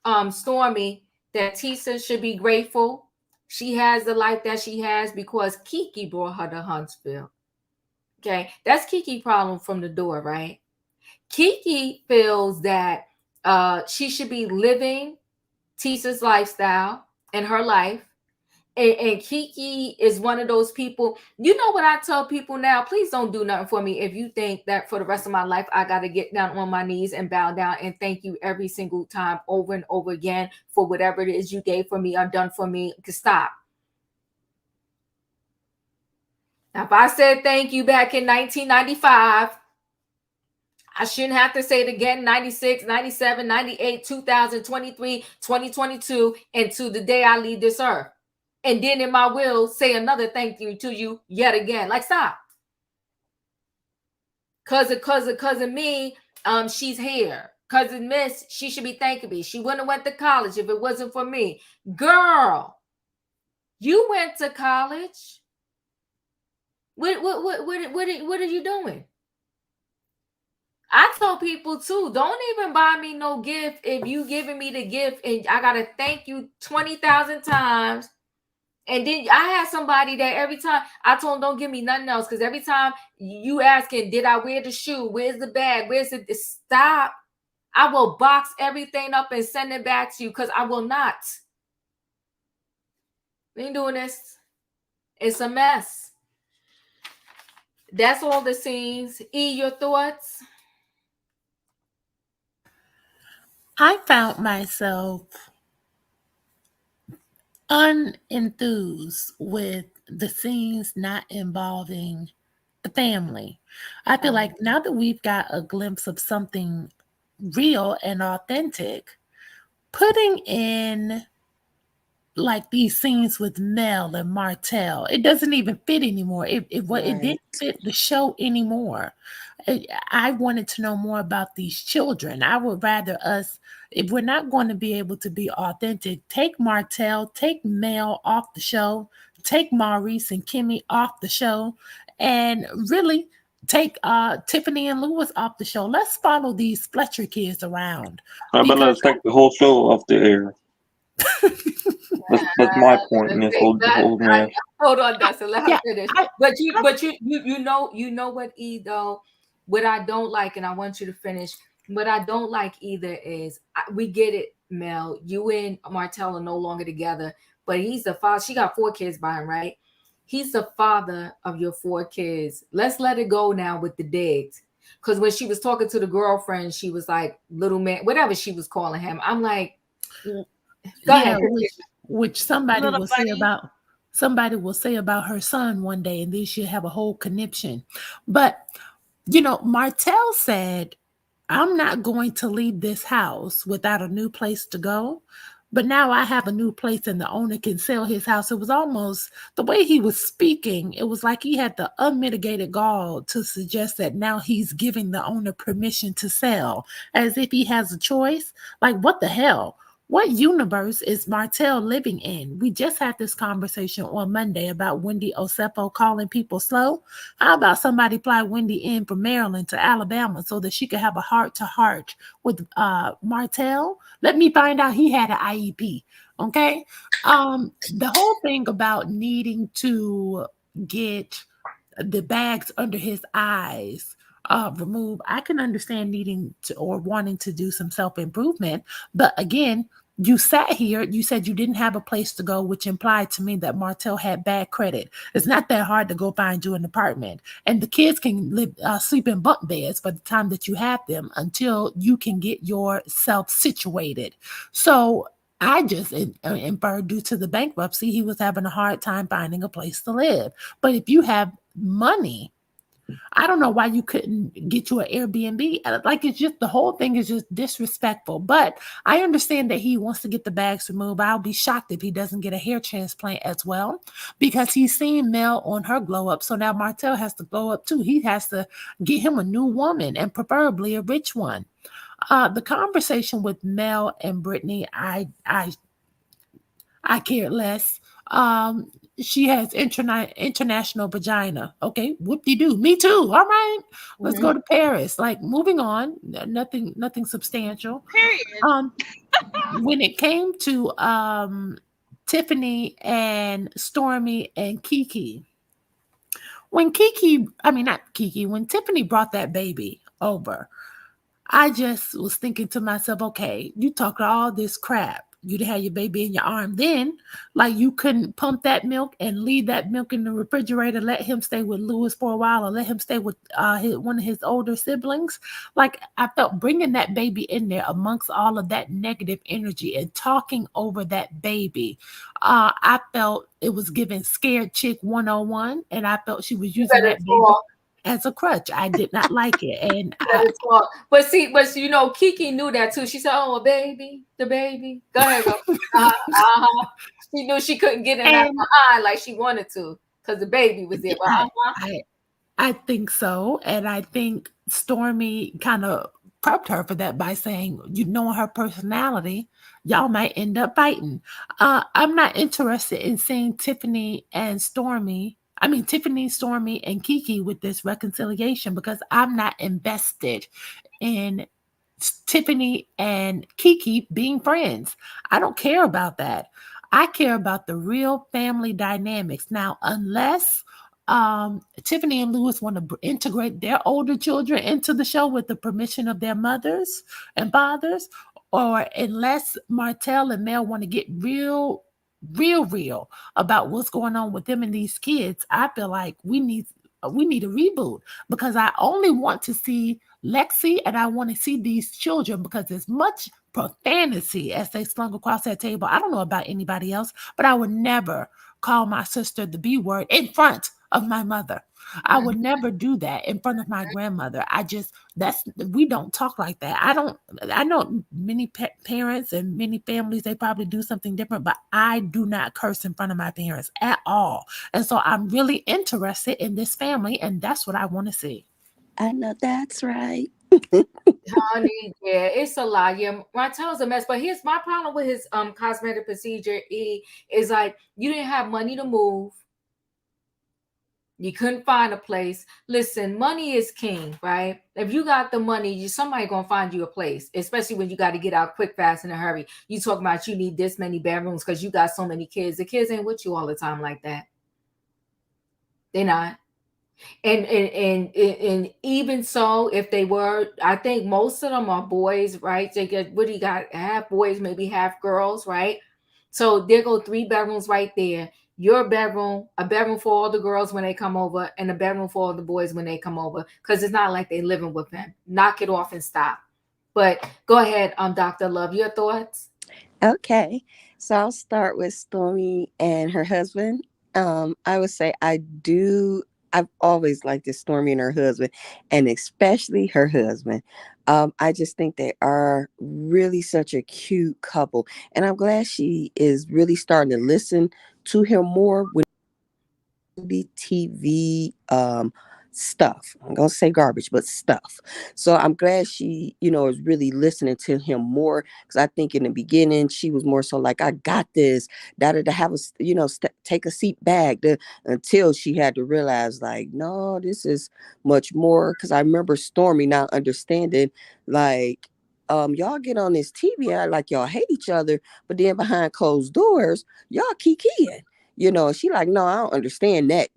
[SPEAKER 1] Stormi that Tisa should be grateful. She has the life that she has because KeKe brought her to Huntsville. Okay, that's KeKe problem from the door, right? KeKe feels that she should be living Tisa's lifestyle in her life. And KeKe is one of those people. You know what I tell people now? Please don't do nothing for me if you think that for the rest of my life I got to get down on my knees and bow down and thank you every single time over and over again for whatever it is you gave for me or done for me. Stop. Now, if I said thank you back in 1995, I shouldn't have to say it again, 96, 97, 98, 2023, 2022, and to the day I leave this earth. And then in my will, say another thank you to you yet again. Like, stop. Cousin me, she's here. Cousin Miss, she should be thanking me. She wouldn't have went to college if it wasn't for me. Girl, you went to college. What are you doing? I tell people too, don't even buy me no gift if you giving me the gift and I gotta thank you 20,000 times. And then I had somebody that every time I told them don't give me nothing else because every time you asking, did I wear the shoe? Where's the bag? Where's it? Stop. I will box everything up and send it back to you because I will not. We ain't doing this. It's a mess. That's all the scenes. E, your thoughts?
[SPEAKER 2] I found myself unenthused with the scenes not involving the family. I feel like now that we've got a glimpse of something real and authentic, putting in like these scenes with Mel and Martell, it doesn't even fit anymore. It didn't fit the show anymore. I wanted to know more about these children. I would rather us, if we're not going to be able to be authentic, take Martell, take Mel off the show, take Maurice and Kimmy off the show, and really take Tiffany and Lewis off the show. Let's follow these Fletcher kids around.
[SPEAKER 5] How about let's take the whole show off the air? That's my point in this whole man.
[SPEAKER 1] Hold on, Dustin. Let her finish. But you know what, E, though, what I don't like, and I want you to finish. What I don't like either is we get it, Mel. You and Martell are no longer together, but he's the father. She got 4 kids by him, right? He's the father of your 4 kids. Let's let it go now with the digs. Because when she was talking to the girlfriend, she was like, little man, whatever she was calling him. I'm like, go ahead.
[SPEAKER 2] Which somebody will say about her son one day, and then she'll have a whole conniption. But Martell said, I'm not going to leave this house without a new place to go. But now I have a new place and the owner can sell his house. It was almost the way he was speaking. It was like he had the unmitigated gall to suggest that now he's giving the owner permission to sell as if he has a choice. Like, what the hell? What universe is Martell living in? We just had this conversation on Monday about Wendy Osefo calling people slow. How about somebody fly Wendy in from Maryland to Alabama so that she could have a heart-to-heart with Martell? Let me find out he had an IEP. Okay. The whole thing about needing to get the bags under his eyes removed, I can understand needing to or wanting to do some self-improvement. But again, you sat here, you said you didn't have a place to go, which implied to me that Martell had bad credit. It's not that hard to go find you an apartment. And the kids can sleep in bunk beds by the time that you have them until you can get yourself situated. So I just inferred due to the bankruptcy, he was having a hard time finding a place to live. But if you have money, I don't know why you couldn't get you an Airbnb. Like, it's just, the whole thing is just disrespectful. But I understand that he wants to get the bags removed. I'll be shocked if he doesn't get a hair transplant as well, because he's seen Mel on her glow up. So now Martell has to glow up too. He has to get him a new woman, and preferably a rich one. The conversation with Mel and Brittany, I cared less. She has international vagina. Okay, whoop-de-doo. Me too. All right, let's go to Paris. Like, moving on. Nothing substantial.
[SPEAKER 6] Period.
[SPEAKER 2] When it came to Tiffany and Stormi and KeKe, when Tiffany brought that baby over, I just was thinking to myself, okay, you talk all this crap. You'd have your baby in your arm. Then, like, you couldn't pump that milk and leave that milk in the refrigerator, let him stay with Lewis for a while, or let him stay with one of his older siblings. Like, I felt bringing that baby in there amongst all of that negative energy and talking over that baby. I felt it was giving scared chick 101, and I felt she was using that baby as a crutch. I did not like it. And
[SPEAKER 1] but KeKe knew that too. She said, "Oh, baby, the baby." Go ahead, go. She knew she couldn't get in her eye like she wanted to because the baby was there.
[SPEAKER 2] I think so, and I think Stormi kind of prepped her for that by saying, knowing her personality, y'all might end up fighting. I'm not interested in seeing Tiffany, Stormi, and KeKe with this reconciliation, because I'm not invested in Tiffany and KeKe being friends. I don't care about that. I care about the real family dynamics. Now, unless Tiffany and Lewis want to integrate their older children into the show with the permission of their mothers and fathers, or unless Martell and Mel want to get real about what's going on with them and these kids, I feel like we need a reboot, because I only want to see Lexi and I want to see these children, because as much profanity as they slung across that table, I don't know about anybody else, but I would never call my sister the B word in front of my mother. I would never do that in front of my grandmother. We don't talk like that. I know many parents and many families, they probably do something different, but I do not curse in front of my parents at all. And so I'm really interested in this family, and that's what I want to see.
[SPEAKER 3] I know that's right.
[SPEAKER 1] Honey, yeah, it's a lot. Yeah, Martell's a mess. But here's my problem with his cosmetic procedure. Is like, you didn't have money to move. You couldn't find a place. Listen, money is king, right? If you got the money, somebody gonna find you a place, especially when you got to get out quick, fast, in a hurry. You talk about you need this many bedrooms because you got so many kids. The kids ain't with you all the time like that. They're not. And even so, if they were, I think most of them are boys, right? They get, what do you got? Half boys, maybe half girls, right? So there go 3 bedrooms right there. Your bedroom, a bedroom for all the girls when they come over, and a bedroom for all the boys when they come over, because it's not like they living with them. Knock it off and stop. But go ahead, Dr. Love, your thoughts?
[SPEAKER 3] Okay, so I'll start with Stormi and her husband. I would say I I've always liked this Stormi and her husband, and especially her husband. I just think they are really such a cute couple, and I'm glad she is really starting to listen to him more with TV stuff. I'm gonna say garbage, but stuff. So I'm glad she, is really listening to him more, because I think in the beginning she was more so like, I got this, to have a, take a seat back, until she had to realize like, no, this is much more. Because I remember Stormi not understanding, like, y'all get on this TV and act like y'all hate each other, but then behind closed doors y'all kikiing. She like, no, I don't understand that,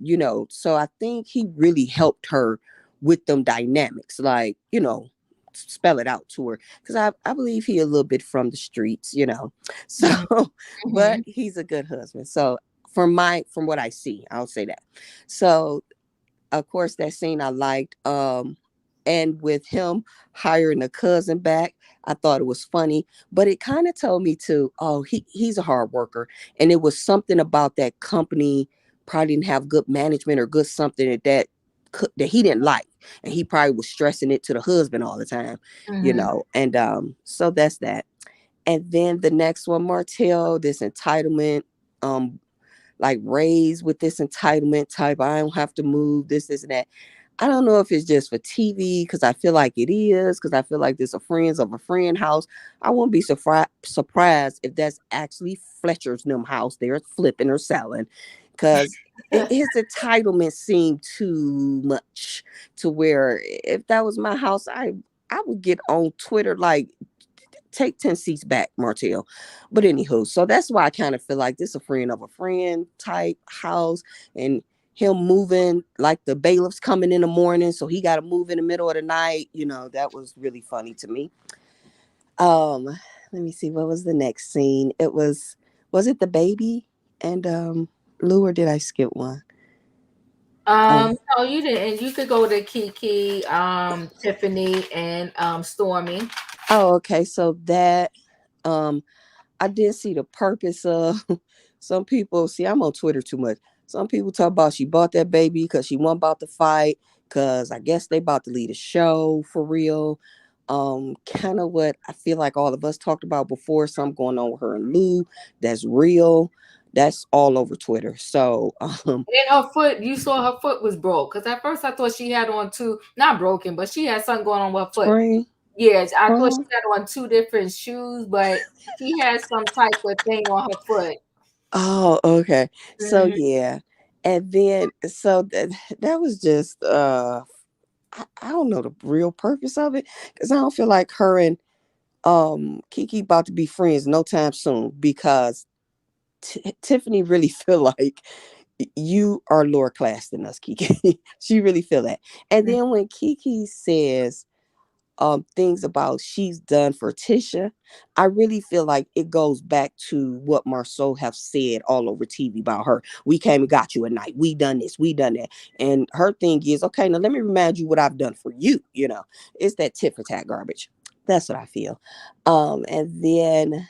[SPEAKER 3] so I think he really helped her with them dynamics, like, spell it out to her, because I believe he a little bit from the streets, so but he's a good husband. So from what I see, I'll say that. So of course that scene I liked, and with him hiring a cousin back, I thought it was funny, but it kind of told me to, oh, he's a hard worker, and it was something about that company probably didn't have good management or good something that he didn't like, and he probably was stressing it to the husband all the time, and so that's that. And then the next one, Martell, this entitlement, like raised with this entitlement type, I don't have to move this and that. I don't know if it's just for TV, because I feel like it is, because I feel like this a friends of a friend house. I won't be surprised if that's actually Fletcher's them house they're flipping or selling, because his entitlement seemed too much, to where if that was my house, I would get on Twitter like, take 10 seats back, Martell. But anywho, so that's why I kind of feel like this a friend of a friend type house, and him moving, like the bailiff's coming in the morning, so he got to move in the middle of the night. That was really funny to me. Let me see, what was the next scene? Was it the baby and Lou, or did I skip one?
[SPEAKER 1] No, you didn't. You could go to KeKe, Tiffany, and Stormi.
[SPEAKER 3] Oh, okay. So that I did see the purpose of some people. See, I'm on Twitter too much. Some people talk about she bought that baby because she wasn't about to fight, because I guess they about to lead a show for real. Kind of what I feel like all of us talked about before. Something going on with her and Lou that's real. That's all over Twitter. So
[SPEAKER 1] And her foot, you saw her foot was broke. Because at first I thought she had on two, not broken, but she had something going on with her foot.
[SPEAKER 3] spring.
[SPEAKER 1] Yes, I thought she had on two different shoes, but she had some type of thing on her foot.
[SPEAKER 3] Oh, okay. So yeah. And then so that was just I don't know the real purpose of it, because I don't feel like her and KeKe about to be friends no time soon, because Tiffany really feel like you are lower class than us, KeKe. She really feel that. And then when KeKe says things about she's done for Tisha, I really feel like it goes back to what Marceau have said all over TV about her. We came and got you at night. We done this, we done that. And her thing is, okay, now let me remind you what I've done for you. It's that tit for tat garbage. That's what I feel. And then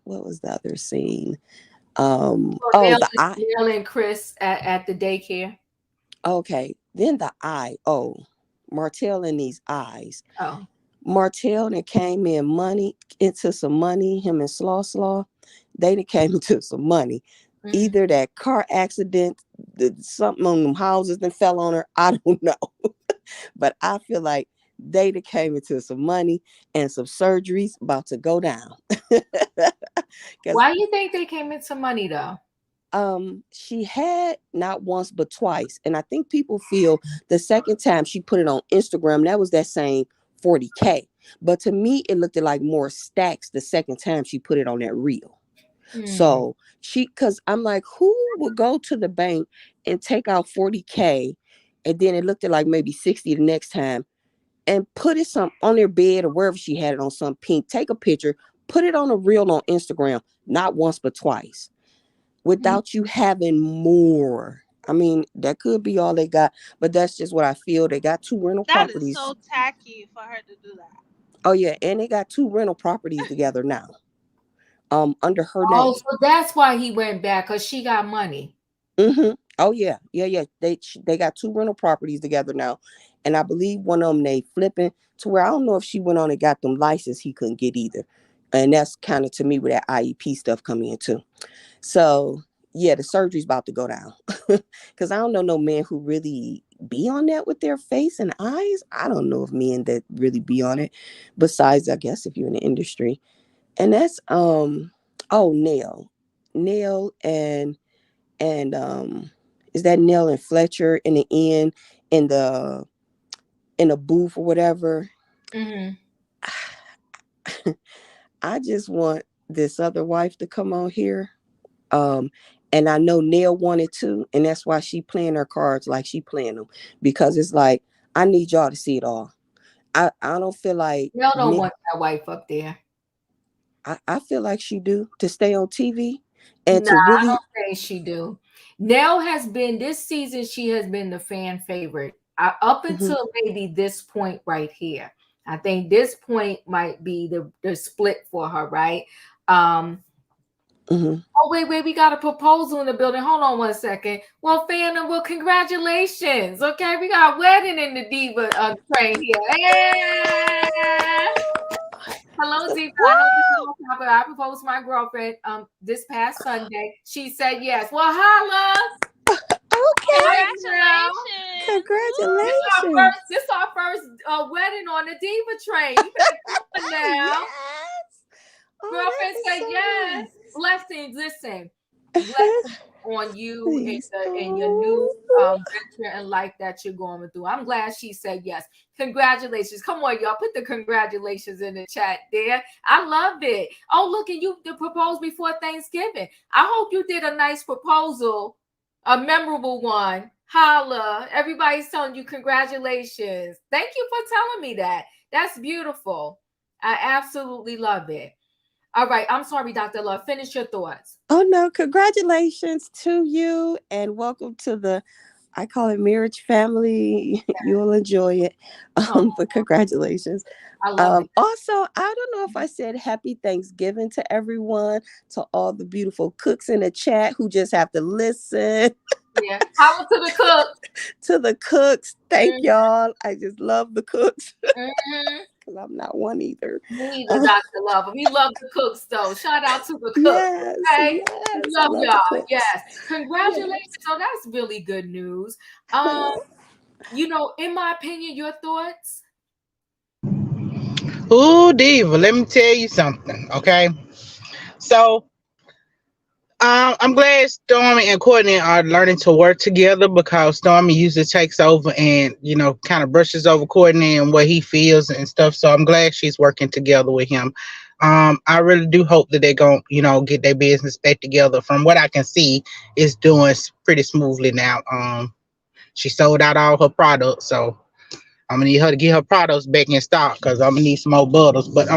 [SPEAKER 3] what was the other scene? The eye.
[SPEAKER 1] Neil and Chris at the daycare.
[SPEAKER 3] Okay, then the eye. Oh, Martell and these eyes.
[SPEAKER 1] Oh,
[SPEAKER 3] Martell that came into some money. Him and Slaw, they came into some money. Either that car accident, something on them houses that fell on her. I don't know, but I feel like they came into some money and some surgeries about to go down.
[SPEAKER 1] Why do you think they came into money though?
[SPEAKER 3] She had not once but twice, and I think people feel the second time she put it on Instagram, that was that same 40K. But to me, it looked like more stacks the second time she put it on that reel. So because I'm like, who would go to the bank and take out 40K, and then it looked like maybe 60 the next time, and put it on their bed or wherever she had it on some pink, take a picture, put it on a reel on Instagram, not once but twice, without you having more. I mean, that could be all they got, but that's just what I feel. They got 2 rental properties.
[SPEAKER 6] That is so tacky for her to do that.
[SPEAKER 3] Oh yeah, and they got 2 rental properties together now. Under her name.
[SPEAKER 1] Oh, so that's why he went back, because she got money.
[SPEAKER 3] Oh yeah, yeah. They got 2 rental properties together now, and I believe one of them they flipping to where I don't know if she went on and got them license he couldn't get either, and that's kind of to me where that IEP stuff come in too. So yeah, the surgery's about to go down because I don't know no man who really be on that with their face and eyes. I don't know of men that really be on it. Besides, I guess if you're in the industry, and that's Nail and is that Nell and Fletcher in the end in the booth or whatever.
[SPEAKER 1] Mm-hmm.
[SPEAKER 3] I just want this other wife to come on here. And I know Nell wanted to, and that's why she playing her cards like she playing them, because it's like I need y'all to see it all. I don't feel like
[SPEAKER 1] Y'all don't want that wife up there.
[SPEAKER 3] I feel like she do to stay on TV and
[SPEAKER 1] Nah,
[SPEAKER 3] to
[SPEAKER 1] I
[SPEAKER 3] really.
[SPEAKER 1] don't think she do. Nell has been this season. She has been the fan favorite up until maybe this point right here. I think this point might be the split for her, right? Oh wait, we got a proposal in the building. Hold on one second. Well, fandom, well, congratulations. Okay, we got a wedding in the diva train here. Hey! Hello, Diva. I know this is on topic. I proposed to my girlfriend this past Sunday. She said yes. Well, holla.
[SPEAKER 3] Okay. Congratulations.
[SPEAKER 1] This is our first wedding on the Diva train. You better come now.
[SPEAKER 3] Yes. Oh,
[SPEAKER 1] Girlfriend said yes. Blessings. Listen. Blessings on you and your new venture in life that you're going through. I'm glad she said yes. Congratulations. Come on, y'all. Put the congratulations in the chat there. I love it. Oh, look, and you proposed before Thanksgiving. I hope you did a nice proposal, a memorable one. Holla. Everybody's telling you congratulations. Thank you for telling me that. That's beautiful. I absolutely love it. All right. I'm sorry, Dr. Love. Finish your thoughts.
[SPEAKER 3] Oh no, congratulations to you and welcome to the, I call it marriage family. Yeah. You'll enjoy it. But congratulations.
[SPEAKER 1] I love it.
[SPEAKER 3] Also, I don't know if I said happy Thanksgiving to everyone, to all the beautiful cooks in the chat who just have to listen.
[SPEAKER 1] Yeah. How to the cooks?
[SPEAKER 3] To the cooks. Thank y'all. I just love the cooks. Because I'm not one either.
[SPEAKER 1] Me either, Dr. Love. We love the cooks, though. Shout out to the cooks.
[SPEAKER 3] Yes,
[SPEAKER 1] okay?
[SPEAKER 3] yes,
[SPEAKER 1] Love y'all. Yes. Congratulations. Yes. So that's really good news. You know, in my opinion, your thoughts?
[SPEAKER 4] Ooh, Diva, let me tell you something, okay? So I'm glad Stormi and Courtney are learning to work together, because Stormi usually takes over and, you know, kind of brushes over Courtney and what he feels and stuff. So I'm glad she's working together with him. I really do hope that they're going to, you know, get their business back together. From what I can see, it's doing pretty smoothly now. She sold out all her products, so I'm gonna need her to get her products back in stock, because I'm gonna need some more bottles. But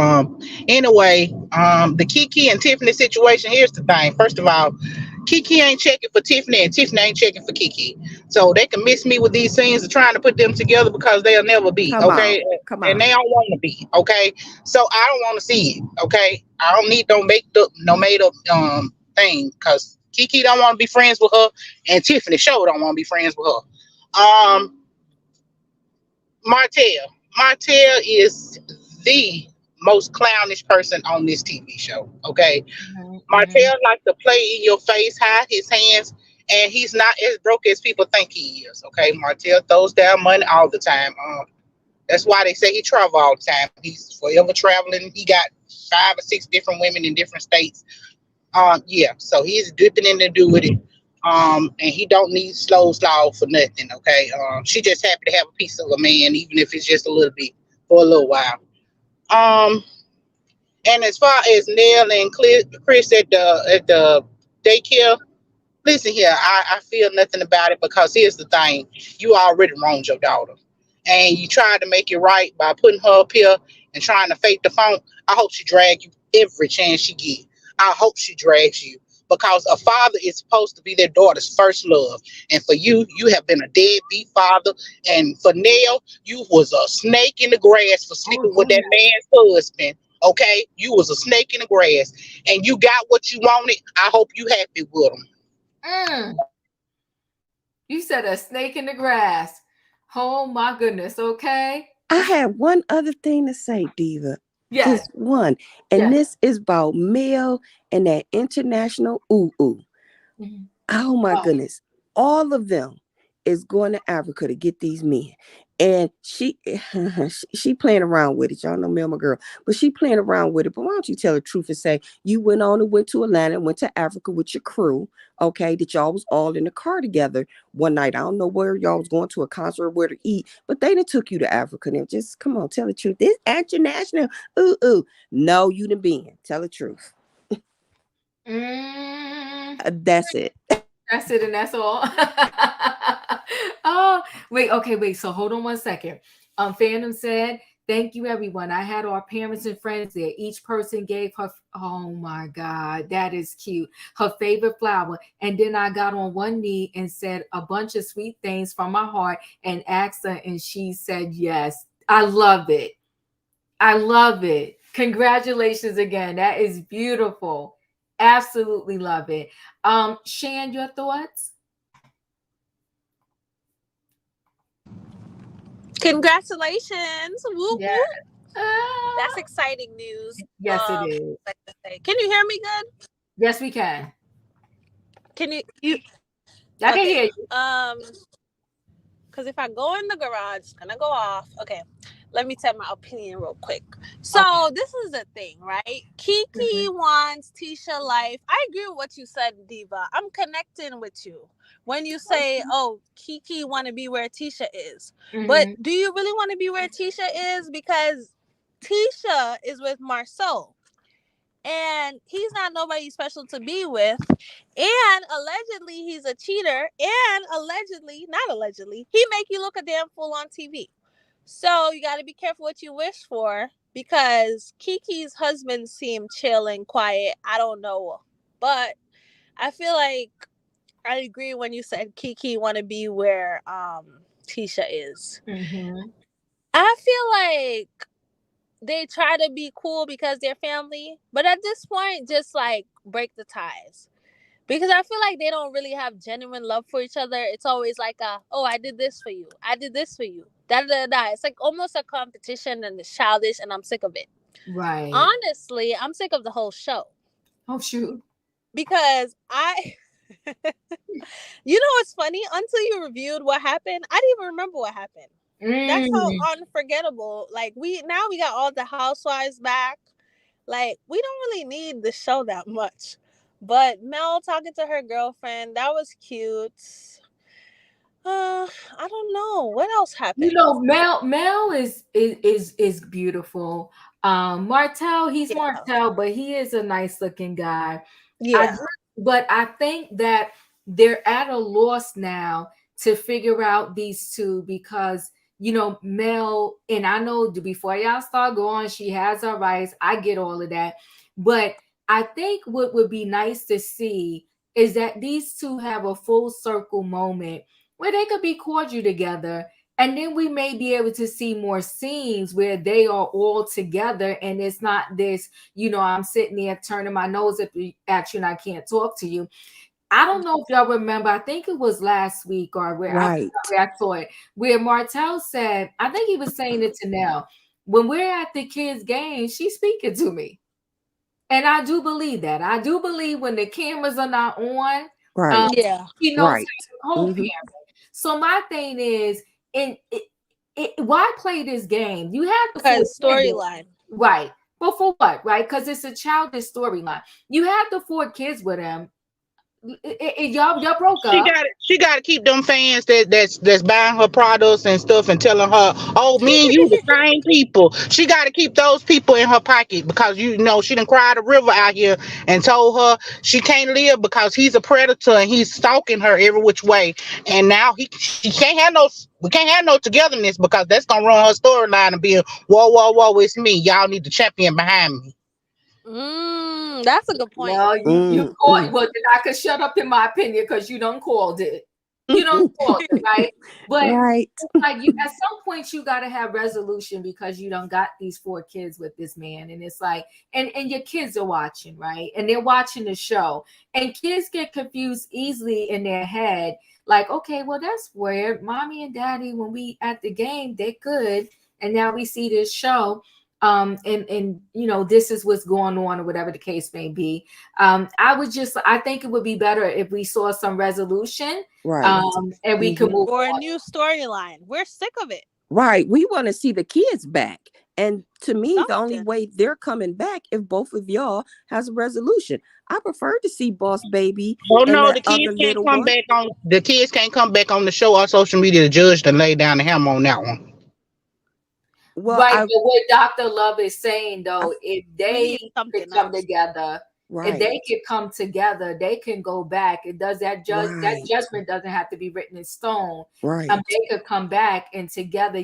[SPEAKER 4] anyway, the KeKe and Tiffany situation. Here's the thing. First of all, KeKe ain't checking for Tiffany, and Tiffany ain't checking for KeKe. So they can miss me with these things of trying to put them together, because they'll never be.
[SPEAKER 3] Come
[SPEAKER 4] okay,
[SPEAKER 3] on.
[SPEAKER 4] And they don't want to be. Okay, so I don't want to see it. Okay, I don't need no made up thing, because KeKe don't want to be friends with her, and Tiffany sure don't want to be friends with her. Martell is the most clownish person on this TV show. Okay, Martell likes to play in your face, hide his hands, and he's not as broke as people think he is. Okay, Martell throws down money all the time. That's why they say he travel all the time. He's forever traveling. He got 5 or 6 different women in different states. Yeah, so he's dipping in to do with it. And he don't need slow slaw for nothing. Okay, she just happy to have a piece of a man, even if it's just a little bit for a little while. And as far as Nell and Chris at the daycare, listen here, I feel nothing about it, because here's the thing: you already wronged your daughter, and you tried to make it right by putting her up here and trying to fake the phone. I hope she drag you every chance she get. I hope she drags you, because a father is supposed to be their daughter's first love. And for you, you have been a deadbeat father. And for Nell, you was a snake in the grass for sleeping with that man's husband. Okay, you was a snake in the grass, and you got what you wanted. I hope you happy with him.
[SPEAKER 1] You said a snake in the grass. Oh my goodness. Okay.
[SPEAKER 3] I had one other thing to say, Diva.
[SPEAKER 1] Yes.
[SPEAKER 3] Just one. And
[SPEAKER 1] Yes.
[SPEAKER 3] this is about Mel and that international ooh.
[SPEAKER 1] Mhm.
[SPEAKER 3] Oh my
[SPEAKER 1] Oh.
[SPEAKER 3] goodness. All of them is going to Africa to get these men. And she she playing around with it. Y'all know Mel, my girl. But she playing around with it. But why don't you tell the truth and say you went on and went to Atlanta, went to Africa with your crew, okay, that y'all was all in the car together one night. I don't know where y'all was going to a concert or where to eat, but they done took you to Africa. Now just come on, tell the truth. This international ooh. No, you done been. Tell the truth. That's it.
[SPEAKER 1] That's it, and that's all. Oh, wait. So hold on one second. Phantom said, "Thank you, everyone. I had our parents and friends there. Each person gave her, oh my God, that is cute, her favorite flower. And then I got on one knee and said a bunch of sweet things from my heart and asked her, and she said yes. I love it. I love it. Congratulations again. That is beautiful. Absolutely love it. Shan, your thoughts?"
[SPEAKER 6] Congratulations. Whoop,
[SPEAKER 1] Yeah.
[SPEAKER 6] whoop. That's exciting news.
[SPEAKER 1] Yes, it is.
[SPEAKER 6] Like to say. Can you hear me good?
[SPEAKER 1] Yes, we can.
[SPEAKER 6] Can you
[SPEAKER 1] I can
[SPEAKER 6] okay.
[SPEAKER 1] hear you.
[SPEAKER 6] Because if I go in the garage, it's gonna go off. Okay, let me tell my opinion real quick. So this is the thing, right? KeKe wants Tisha life. I agree with what you said, Diva. I'm connecting with you when you say, "Oh, KeKe want to be where Tisha is," but do you really want to be where Tisha is? Because Tisha is with Marcel. And he's not nobody special to be with. And allegedly, he's a cheater. And not allegedly, he make you look a damn fool on TV. So you got to be careful what you wish for, because KeKe's husband seemed chill and quiet. I don't know. But I feel like I agree when you said KeKe want to be where Tisha is. I feel like they try to be cool because they're family, but at this point, just like break the ties, because I feel like they don't really have genuine love for each other. It's always like oh, I did this for you, I did this for you, da da da. It's like almost a competition, and it's childish, and I'm sick of it.
[SPEAKER 1] Right.
[SPEAKER 6] Honestly, I'm sick of the whole show.
[SPEAKER 1] Oh shoot.
[SPEAKER 6] Because you know what's funny? Until you reviewed what happened, I didn't even remember what happened. That's how unforgettable. Like we got all the housewives back. Like we don't really need the show that much. But Mel talking to her girlfriend, that was cute. I don't know what else happened.
[SPEAKER 1] You know, Mel is beautiful. Martell, he's Martell, but he is a nice looking guy.
[SPEAKER 6] Yeah.
[SPEAKER 1] But I think that they're at a loss now to figure out these two, because you know, Mel, and I know before y'all start going, she has her rights. I get all of that. But I think what would be nice to see is that these two have a full circle moment where they could be cordial together. And then we may be able to see more scenes where they are all together, and it's not this, you know, I'm sitting there turning my nose at you and I can't talk to you. I don't know if y'all remember, I think it was last week or where I saw it, where Martell said, I think he was saying it to Nell, when we're at the kids' game, she's speaking to me. And I do believe that. I do believe when the cameras are not on, she knows how to co-parent. So my thing is, why play this game? You have the
[SPEAKER 6] storyline.
[SPEAKER 1] Right. But for what? Right? Because it's a childish storyline. You have the 4 kids with him. Y'all broke up.
[SPEAKER 4] She got to keep them fans that's buying her products and stuff and telling her, oh, me and you the same people. She got to keep those people in her pocket, because you know she done cried a river out here and told her she can't live because he's a predator and he's stalking her every which way. And now we can't have no togetherness, because that's gonna run her storyline and be whoa, it's me. Y'all need to champion behind me.
[SPEAKER 6] That's a good point.
[SPEAKER 1] Well, you called. Well, then I could shut up in my opinion, because you done called it. You don't talk, right? But
[SPEAKER 3] Right.
[SPEAKER 1] like you, at some point you got to have resolution because you don't got these 4 kids with this man, and it's like, and your kids are watching, right? And they're watching the show, and kids get confused easily in their head, like, okay, well, that's weird. Mommy and daddy, when we at the game, they're good, and now we see this show, and this is what's going on, or whatever the case may be. I think it would be better if we saw some resolution,
[SPEAKER 3] Right.
[SPEAKER 1] and we could move
[SPEAKER 6] Or a
[SPEAKER 1] on.
[SPEAKER 6] new storyline. We're sick of it.
[SPEAKER 3] Right. We want to see the kids back. And to me, the only
[SPEAKER 6] Something.
[SPEAKER 3] way they're coming back if both of y'all has a resolution. I prefer to see Boss Baby
[SPEAKER 4] Oh
[SPEAKER 3] and
[SPEAKER 4] no,
[SPEAKER 3] that
[SPEAKER 4] the kids
[SPEAKER 3] other
[SPEAKER 4] can't
[SPEAKER 3] little
[SPEAKER 4] come
[SPEAKER 3] one.
[SPEAKER 4] back on. The kids can't come back on the show or social media. The judge to lay down the hammer on that one.
[SPEAKER 3] Well,
[SPEAKER 1] Right, but what Dr. Love is saying though, if
[SPEAKER 6] We
[SPEAKER 1] they
[SPEAKER 6] need something
[SPEAKER 1] could come
[SPEAKER 6] else.
[SPEAKER 1] together, if they could come together, they can go back. It does that that judgment doesn't have to be written in stone.
[SPEAKER 3] Right.
[SPEAKER 1] They could come back and together,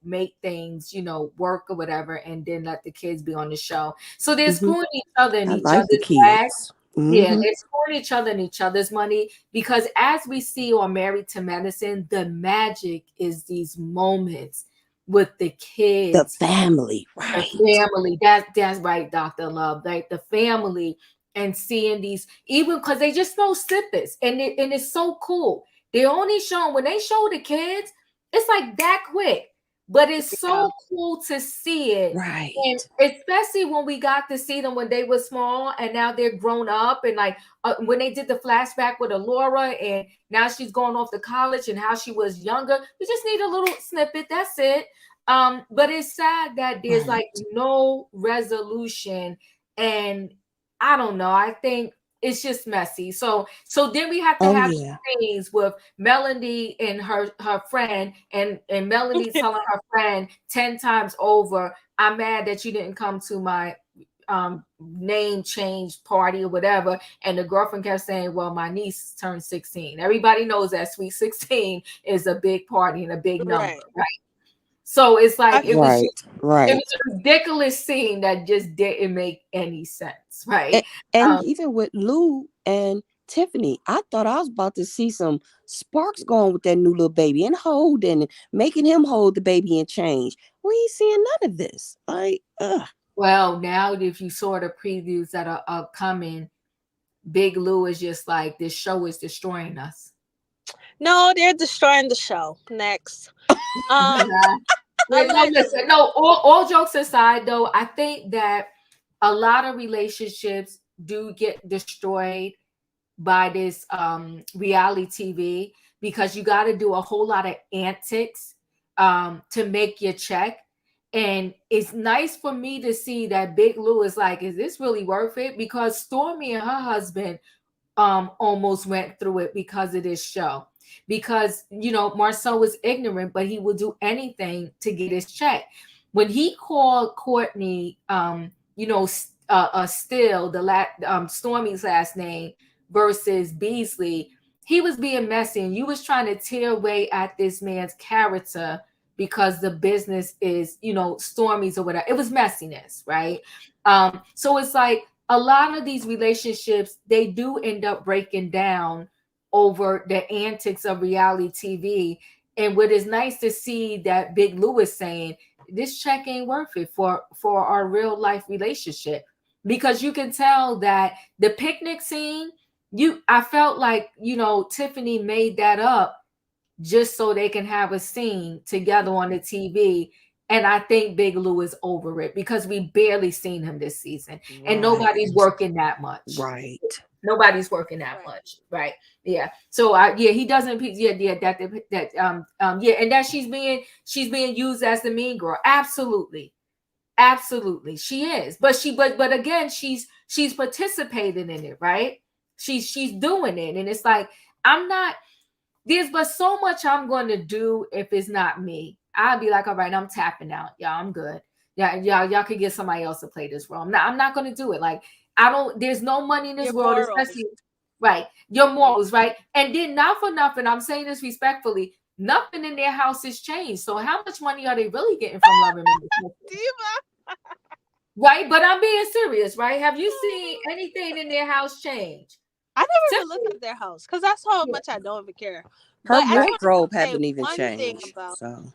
[SPEAKER 1] make things, work or whatever, and then let the kids be on the show. So they're schooling each other in
[SPEAKER 3] I
[SPEAKER 1] each
[SPEAKER 3] like the
[SPEAKER 1] other's bag.
[SPEAKER 3] kids.
[SPEAKER 1] Yeah, they're schooling each other in each other's money, because as we see on Married to Medicine, the magic is these moments with the kids,
[SPEAKER 3] The family, right?
[SPEAKER 1] the family. That's right, Dr. Love. Like the family, and seeing these, even because they just know snippets, and it's so cool. They only show when they show the kids, it's like that quick, but it's so cool to see it,
[SPEAKER 3] Right.
[SPEAKER 1] and especially when we got to see them when they were small, and now they're grown up, and like when they did the flashback with Alora, and now she's going off to college, and how she was younger. We just need a little snippet. That's it. But it's sad that there's like no resolution, and I don't know. I think it's just messy. So then we have to have scenes with Melanie and her friend, and Melanie telling her friend 10 times over, "I'm mad that you didn't come to my name change party or whatever." And the girlfriend kept saying, "Well, my niece turned 16." Everybody knows that Sweet 16 is a big party and a big number, right? So it's like it was a ridiculous scene that just didn't make any sense, right?
[SPEAKER 3] And even with Lou and Tiffany, I thought I was about to see some sparks going with that new little baby, and holding, making him hold the baby and change. We ain't seeing none of this. Like,
[SPEAKER 1] well, now if you saw the previews that are coming, Big Lou is just like, this show is destroying us.
[SPEAKER 6] No, they're destroying the show. Next.
[SPEAKER 1] All jokes aside, though, I think that a lot of relationships do get destroyed by this reality TV, because you got to do a whole lot of antics to make your check. And it's nice for me to see that Big Lou is like, is this really worth it? Because Stormi and her husband almost went through it because of this show. Because Marcel was ignorant, but he would do anything to get his check. When he called Courtney, Still, Stormi's last name, versus Beasley, he was being messy, and you was trying to tear away at this man's character because the business is, Stormi's or whatever. It was messiness, right? So it's like a lot of these relationships, they do end up breaking down over the antics of reality TV. And what is nice to see that Big Lou is saying, this check ain't worth it for our real life relationship. Because you can tell that the picnic scene, I felt like, Tiffany made that up just so they can have a scene together on the TV. And I think Big Lou is over it, because we barely seen him this season, and nobody's working that much.
[SPEAKER 3] Right.
[SPEAKER 1] Nobody's working that much, right? Yeah. So he doesn't. And that she's being used as the mean girl. Absolutely, she is. But again, she's participating in it, right? She's doing it, and it's like, I'm not. There's but so much I'm going to do if it's not me. I'll be like, all right, I'm tapping out. Y'all, I'm good. Yeah, y'all could get somebody else to play this role. I'm not going to do it. Like, there's no money in this world, especially, right? Your morals, right? And then, not for nothing, I'm saying this respectfully, nothing in their house has changed. So how much money are they really getting from Love and Diva? Right? But I'm being serious, right? Have you seen anything in their house change?
[SPEAKER 6] I never even looked at their house because that's how much I don't even care.
[SPEAKER 3] Her
[SPEAKER 6] But I just wanted
[SPEAKER 3] wardrobe
[SPEAKER 6] to say
[SPEAKER 3] haven't even
[SPEAKER 6] one thing
[SPEAKER 3] changed.
[SPEAKER 6] about.
[SPEAKER 3] So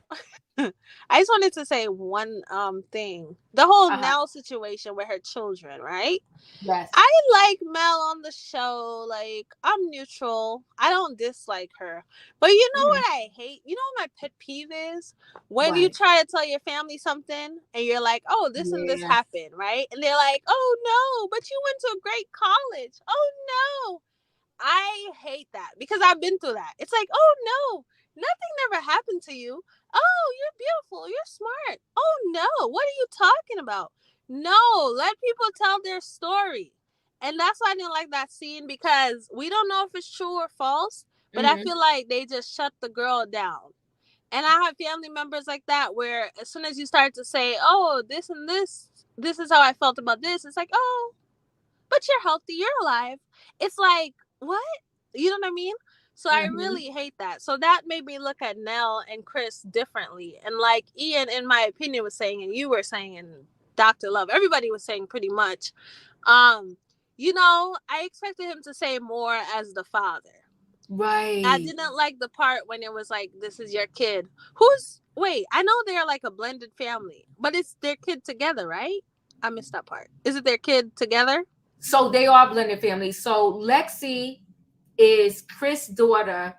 [SPEAKER 6] I just wanted to say one thing. The whole
[SPEAKER 1] Uh-huh.
[SPEAKER 6] Nell situation with her children, right?
[SPEAKER 1] Yes.
[SPEAKER 6] I like Mel on the show. Like, I'm neutral. I don't dislike her. But you know what I hate? You know what my pet peeve is? When you
[SPEAKER 1] What?
[SPEAKER 6] try to tell your family something and you're like, oh, this and this
[SPEAKER 1] Yeah.
[SPEAKER 6] happened, right? And they're like, oh no, but you went to a great college. Oh no. I hate that because I've been through that. It's like, oh no, nothing never happened to you. Oh, you're beautiful. You're smart. Oh no, what are you talking about? No, let people tell their story. And that's why I didn't like that scene because we don't know if it's true or false, but I feel like they just shut the girl down. And I have family members like that where as soon as you start to say, oh, this and this is how I felt about this, it's like, oh, but you're healthy, you're alive. It's like, what? You know what I mean? So I really hate that. So that made me look at Nell and Chris differently. And like Ian, in my opinion, was saying, and you were saying, and Dr. Love, everybody was saying pretty much, you know, I expected him to say more as the father.
[SPEAKER 1] Right.
[SPEAKER 6] I didn't like the part when it was like, this is your kid. Wait, I know they're like a blended family, but it's their kid together, right? I missed that part. Is it their kid together?
[SPEAKER 1] So they are blended families. So Lexi is Chris' daughter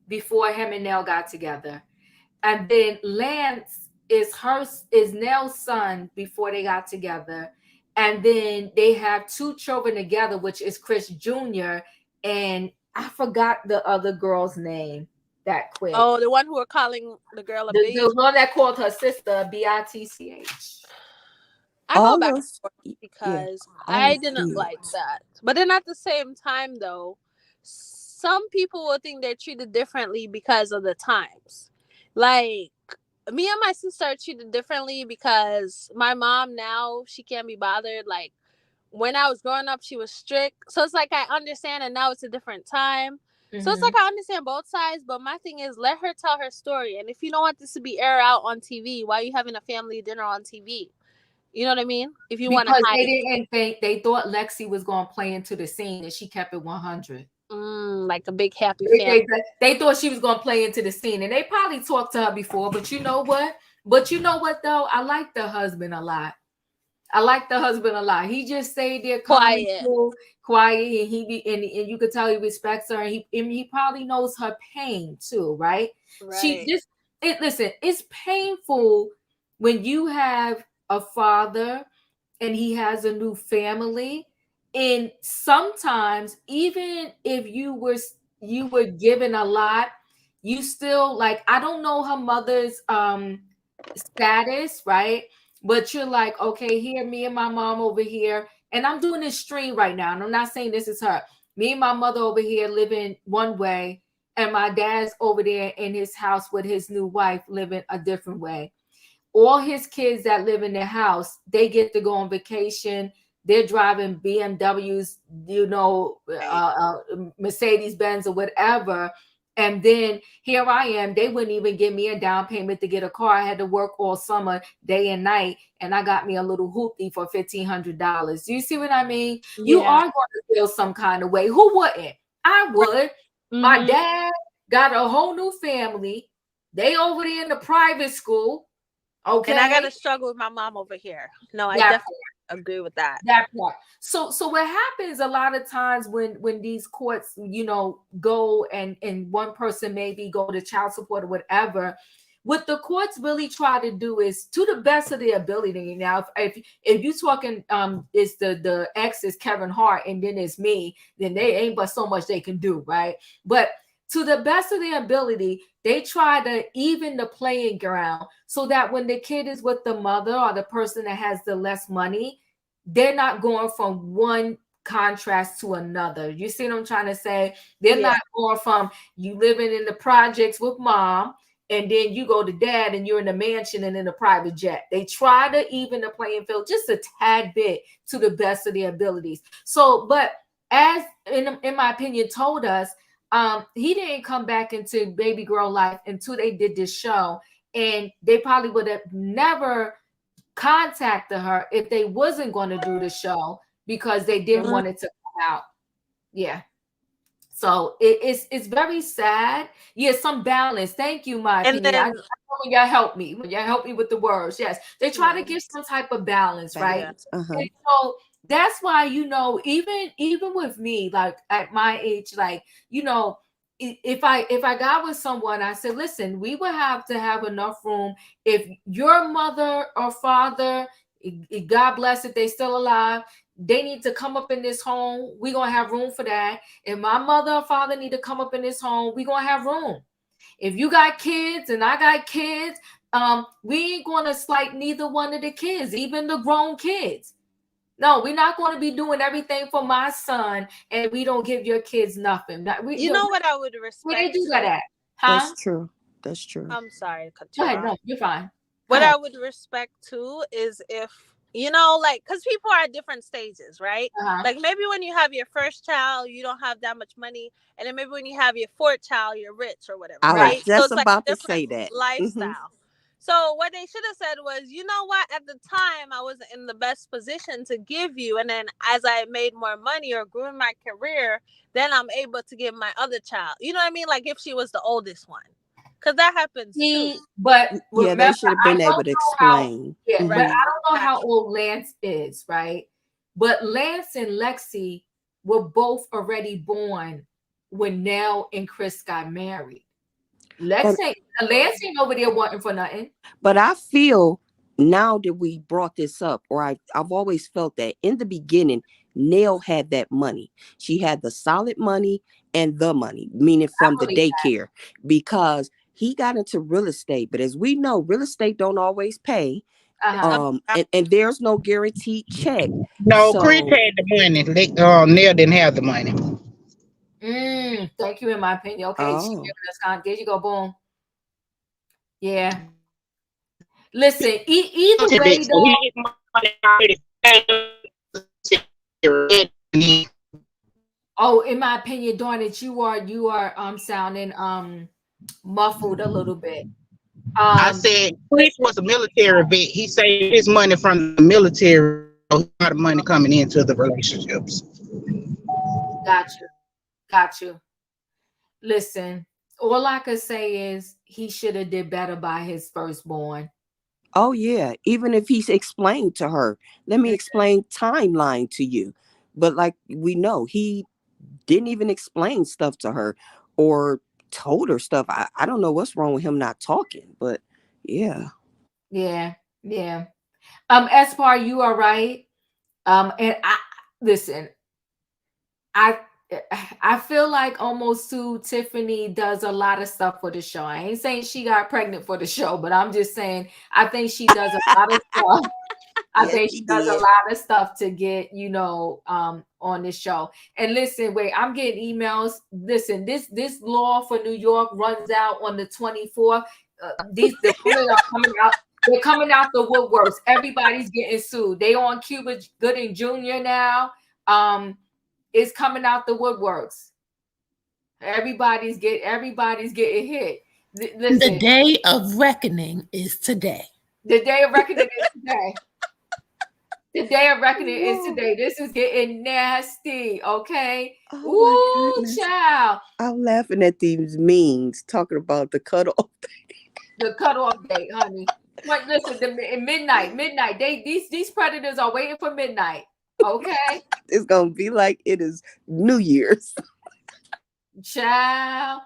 [SPEAKER 1] before him and Nell got together. And then Lance is Nell's son before they got together. And then they have 2 children together, which is Chris Jr. and I forgot the other girl's name that quick.
[SPEAKER 6] Oh, the one who were calling the girl a bitch.
[SPEAKER 1] The one that called her sister Bitch.
[SPEAKER 6] I go
[SPEAKER 3] all
[SPEAKER 6] back and
[SPEAKER 3] those,
[SPEAKER 6] forth because
[SPEAKER 3] all
[SPEAKER 6] I
[SPEAKER 3] those
[SPEAKER 6] didn't
[SPEAKER 3] kids.
[SPEAKER 6] like that. But then at the same time, though, some people will think they're treated differently because of the times. Like, me and my sister are treated differently because my mom now, she can't be bothered. Like, when I was growing up, she was strict. So it's like I understand, and now it's a different time. So it's like I understand both sides, but my thing is let her tell her story. And if you don't want this to be aired out on TV, why are you having a family dinner on TV? You know what I mean? If you want to
[SPEAKER 1] Because
[SPEAKER 6] hide,
[SPEAKER 1] they didn't think, they thought Lexi was going to play into the scene, and she kept it 100.
[SPEAKER 6] like a big happy family.
[SPEAKER 1] They thought she was going to play into the scene, and they probably talked to her before. But you know what? Though, I like the husband a lot. He just stayed there
[SPEAKER 6] Quiet.
[SPEAKER 1] quiet, and and you could tell he respects her, and he probably knows her pain too, right?
[SPEAKER 6] Right.
[SPEAKER 1] Listen, it's painful when you have a father and he has a new family, and sometimes even if you were given a lot, you still, like, I don't know her mother's status, right? But you're like, okay, here, me and my mom over here, and I'm doing this stream right now, and I'm not saying this is her. Me and my mother over here living one way, and my dad's over there in his house with his new wife living a different way. All his kids that live in their house, they get to go on vacation. They're driving BMWs, Mercedes Benz or whatever. And then here I am. They wouldn't even give me a down payment to get a car. I had to work all summer, day and night, and I got me a little hoopty for $1,500. Do you see what I mean?
[SPEAKER 6] Yeah.
[SPEAKER 1] You are going to feel some kind of way. Who wouldn't? I would. My dad got a whole new family. They over there in the private school. Okay.
[SPEAKER 6] And I got to struggle with my mom over here. No, I definitely agree with that.
[SPEAKER 1] That part. So what happens a lot of times when these courts, go and one person maybe go to child support or whatever, what the courts really try to do is, to the best of their ability. Now, if you're talking, it's the ex is Kevin Hart and then it's me, then they ain't but so much they can do, right? But to the best of their ability, they try to even the playing ground so that when the kid is with the mother or the person that has the less money, they're not going from one contrast to another. You see what I'm trying to say? They're not going from you living in the projects with mom, and then you go to dad and you're in a mansion and in a private jet. They try to even the playing field just a tad bit to the best of their abilities. So, but as in my opinion told us, he didn't come back into baby girl life until they did this show, and they probably would have never contacted her if they wasn't going to do the show because they didn't want it to come out. Yeah. So it's very sad. Yeah, some balance. Thank you, my
[SPEAKER 6] And
[SPEAKER 1] opinion. I
[SPEAKER 6] then
[SPEAKER 1] know when y'all help me. When y'all help me with the words. Yes. They try to give some type of balance, right?
[SPEAKER 3] Balance. Uh-huh.
[SPEAKER 1] And so that's why, even with me, like at my age, like, if I got with someone, I said, listen, we would have to have enough room. If your mother or father, God bless if they still alive, they need to come up in this home, we're gonna have room for that. If my mother or father need to come up in this home, we're gonna have room. If you got kids and I got kids, we ain't gonna slight neither one of the kids, even the grown kids. No, we're not going to be doing everything for my son, and we don't give your kids nothing.
[SPEAKER 6] you know what I would
[SPEAKER 1] Where
[SPEAKER 6] respect
[SPEAKER 1] they do
[SPEAKER 6] too?
[SPEAKER 1] that at? Huh?
[SPEAKER 3] That's true. That's true.
[SPEAKER 6] I'm sorry to cut
[SPEAKER 1] Go
[SPEAKER 6] you
[SPEAKER 1] ahead.
[SPEAKER 6] off.
[SPEAKER 1] No, you're fine. Go
[SPEAKER 6] What
[SPEAKER 1] ahead.
[SPEAKER 6] I would respect too is if, like, because people are at different stages, right?
[SPEAKER 1] Uh-huh.
[SPEAKER 6] Like maybe when you have your first child, you don't have that much money. And then maybe when you have your fourth child, you're rich or whatever,
[SPEAKER 3] I
[SPEAKER 6] right?
[SPEAKER 3] was just
[SPEAKER 6] So it's like a
[SPEAKER 3] about to
[SPEAKER 6] different
[SPEAKER 3] say that.
[SPEAKER 6] lifestyle. So what they should have said was, you know what? At the time, I wasn't in the best position to give you. And then as I made more money or grew in my career, then I'm able to give my other child. You know what I mean? Like if she was the oldest one. Because that happens too.
[SPEAKER 1] But
[SPEAKER 3] Yeah,
[SPEAKER 1] remember,
[SPEAKER 3] they should have been
[SPEAKER 1] I
[SPEAKER 3] able
[SPEAKER 1] don't
[SPEAKER 3] to
[SPEAKER 1] know how.
[SPEAKER 3] explain.
[SPEAKER 1] Yeah,
[SPEAKER 3] Mhm.
[SPEAKER 1] but I don't know how old Lance is, right? But Lance and Lexi were both already born when Nell and Chris got married. Lance ain't over there wanting for nothing.
[SPEAKER 3] But I feel now that we brought this up, or I've always felt that in the beginning, Nell had that money. She had the solid money and the money, meaning from the daycare, because he got into real estate. But as we know, real estate don't always pay. And there's no guaranteed check.
[SPEAKER 4] No,
[SPEAKER 3] So,
[SPEAKER 4] Chris had the money. Neil didn't have the money.
[SPEAKER 1] Thank you, in my opinion. Okay, she's giving us there you go, boom. Yeah. Listen, either way, though. Oh, in my opinion, darn it, you are sounding muffled a little bit.
[SPEAKER 4] I said Chris was a military vet. He saved his money from the military. A lot of money coming into the relationships.
[SPEAKER 1] Got you. Listen, all I could say is he should have did better by his firstborn.
[SPEAKER 3] Oh yeah, even if he's explained to her, let me explain timeline to you. But like we know, he didn't even explain stuff to her or told her stuff. I don't know what's wrong with him not talking, but yeah.
[SPEAKER 1] Yeah. Espar, you are right. And listen, I feel like almost too Tiffany does a lot of stuff for the show. I ain't saying she got pregnant for the show, but I'm just saying I think she does a lot of stuff. I think she does a lot of stuff to get, on this show. And listen, wait, I'm getting emails. Listen, this law for New York runs out on the 24th. They're coming out. They're coming out the woodworks. Everybody's getting sued. They on Cuba Gooding Jr. now. It's coming out the woodworks. Everybody's getting hit. Listen,
[SPEAKER 2] the day of reckoning is today.
[SPEAKER 1] The day of reckoning is today. The day of reckoning is today. This is getting nasty, okay?
[SPEAKER 3] Oh,
[SPEAKER 1] ooh, child.
[SPEAKER 3] I'm laughing at these memes talking about the cutoff date.
[SPEAKER 1] The cutoff date, honey. Like, listen, midnight. These predators are waiting for midnight. Okay.
[SPEAKER 3] It's gonna be like it is New Year's.
[SPEAKER 1] Child.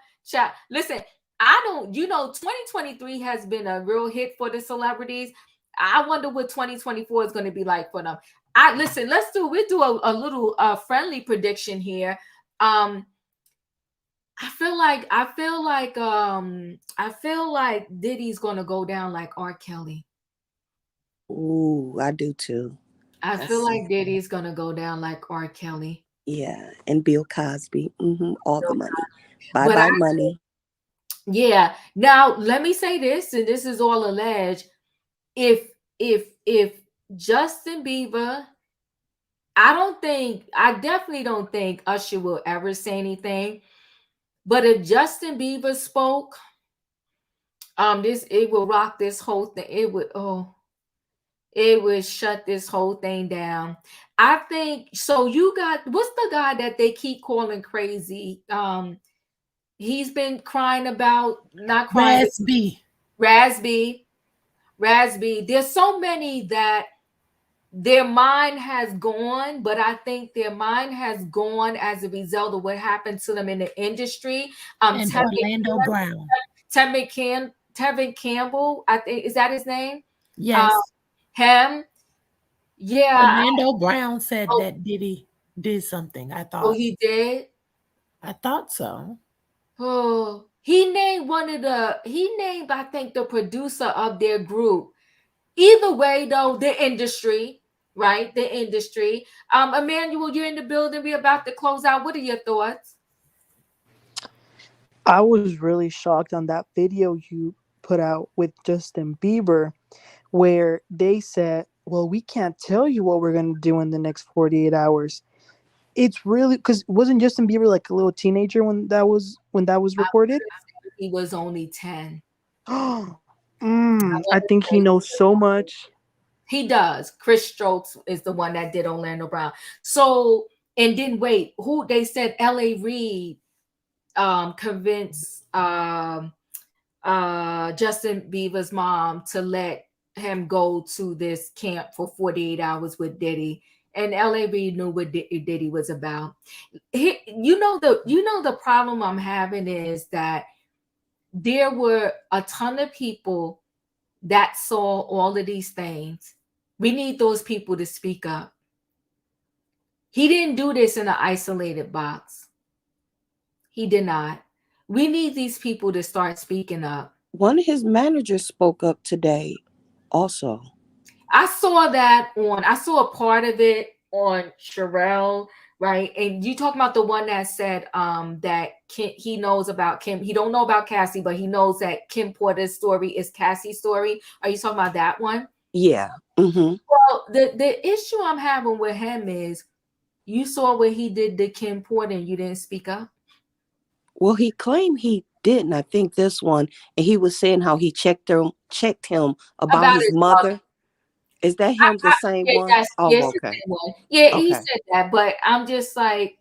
[SPEAKER 1] Listen, 2023 has been a real hit for the celebrities. I wonder what 2024 is going to be like for them. Listen, we'll do a little friendly prediction here. I feel like Diddy's going to go down like R. Kelly.
[SPEAKER 3] Ooh, I do too.
[SPEAKER 1] I feel like Diddy's going to go down like R. Kelly.
[SPEAKER 3] Yeah, and Bill Cosby. All the money. Bye money.
[SPEAKER 1] Yeah. Now, let me say this, and this is all alleged. If Justin Bieber, I definitely don't think Usher will ever say anything. But if Justin Bieber spoke, it will rock this whole thing. it would shut this whole thing down. I think so. You got what's the guy that they keep calling crazy? He's been crying about not crying. Rasby. There's so many that their mind has gone, but I think their mind has gone as a result of what happened to them in the industry.
[SPEAKER 2] And Orlando Brown.
[SPEAKER 1] Tevin Campbell, I think, is that his name?
[SPEAKER 2] Yes.
[SPEAKER 1] Him. Yeah.
[SPEAKER 2] Orlando Brown said that Diddy did something. I thought.
[SPEAKER 1] Oh, he did?
[SPEAKER 2] I thought so.
[SPEAKER 1] Oh, he named I think, the producer of their group. Either way, though, the industry, right? The industry. Emmanuel, you're in the building. We're about to close out. What are your thoughts?
[SPEAKER 7] I was really shocked on that video you put out with Justin Bieber, where they said, well, we can't tell you what we're going to do in the next 48 hours. It's really, because wasn't Justin Bieber like a little teenager when that was recorded?
[SPEAKER 1] He was only 10.
[SPEAKER 7] I think he knows so much.
[SPEAKER 1] He does. Chris Strokes is the one that did Orlando Brown. So, and then wait, who they said L.A. Reid convinced Justin Bieber's mom to let him go to this camp for 48 hours with Diddy. And L.A. Reid knew what Diddy was about. The problem I'm having is that there were a ton of people that saw all of these things. We need those people to speak up. He didn't do this in an isolated box. He did not. We need these people to start speaking up.
[SPEAKER 3] One of his managers spoke up today also.
[SPEAKER 1] I saw a part of it on Sherelle, right? And you talking about the one that said that he knows about Kim. He don't know about Cassie, but he knows that Kim Porter's story is Cassie's story. Are you talking about that one?
[SPEAKER 3] Yeah. Mm-hmm.
[SPEAKER 1] Well, the issue I'm having with him is you saw what he did to Kim Porter and you didn't speak up.
[SPEAKER 3] Well, he claimed he didn't. I think this one, and he was saying how he checked him about his mother. Is that him? The same one?
[SPEAKER 1] Yes,
[SPEAKER 3] okay.
[SPEAKER 1] One. Yeah,
[SPEAKER 3] okay.
[SPEAKER 1] He said that, but I'm just like,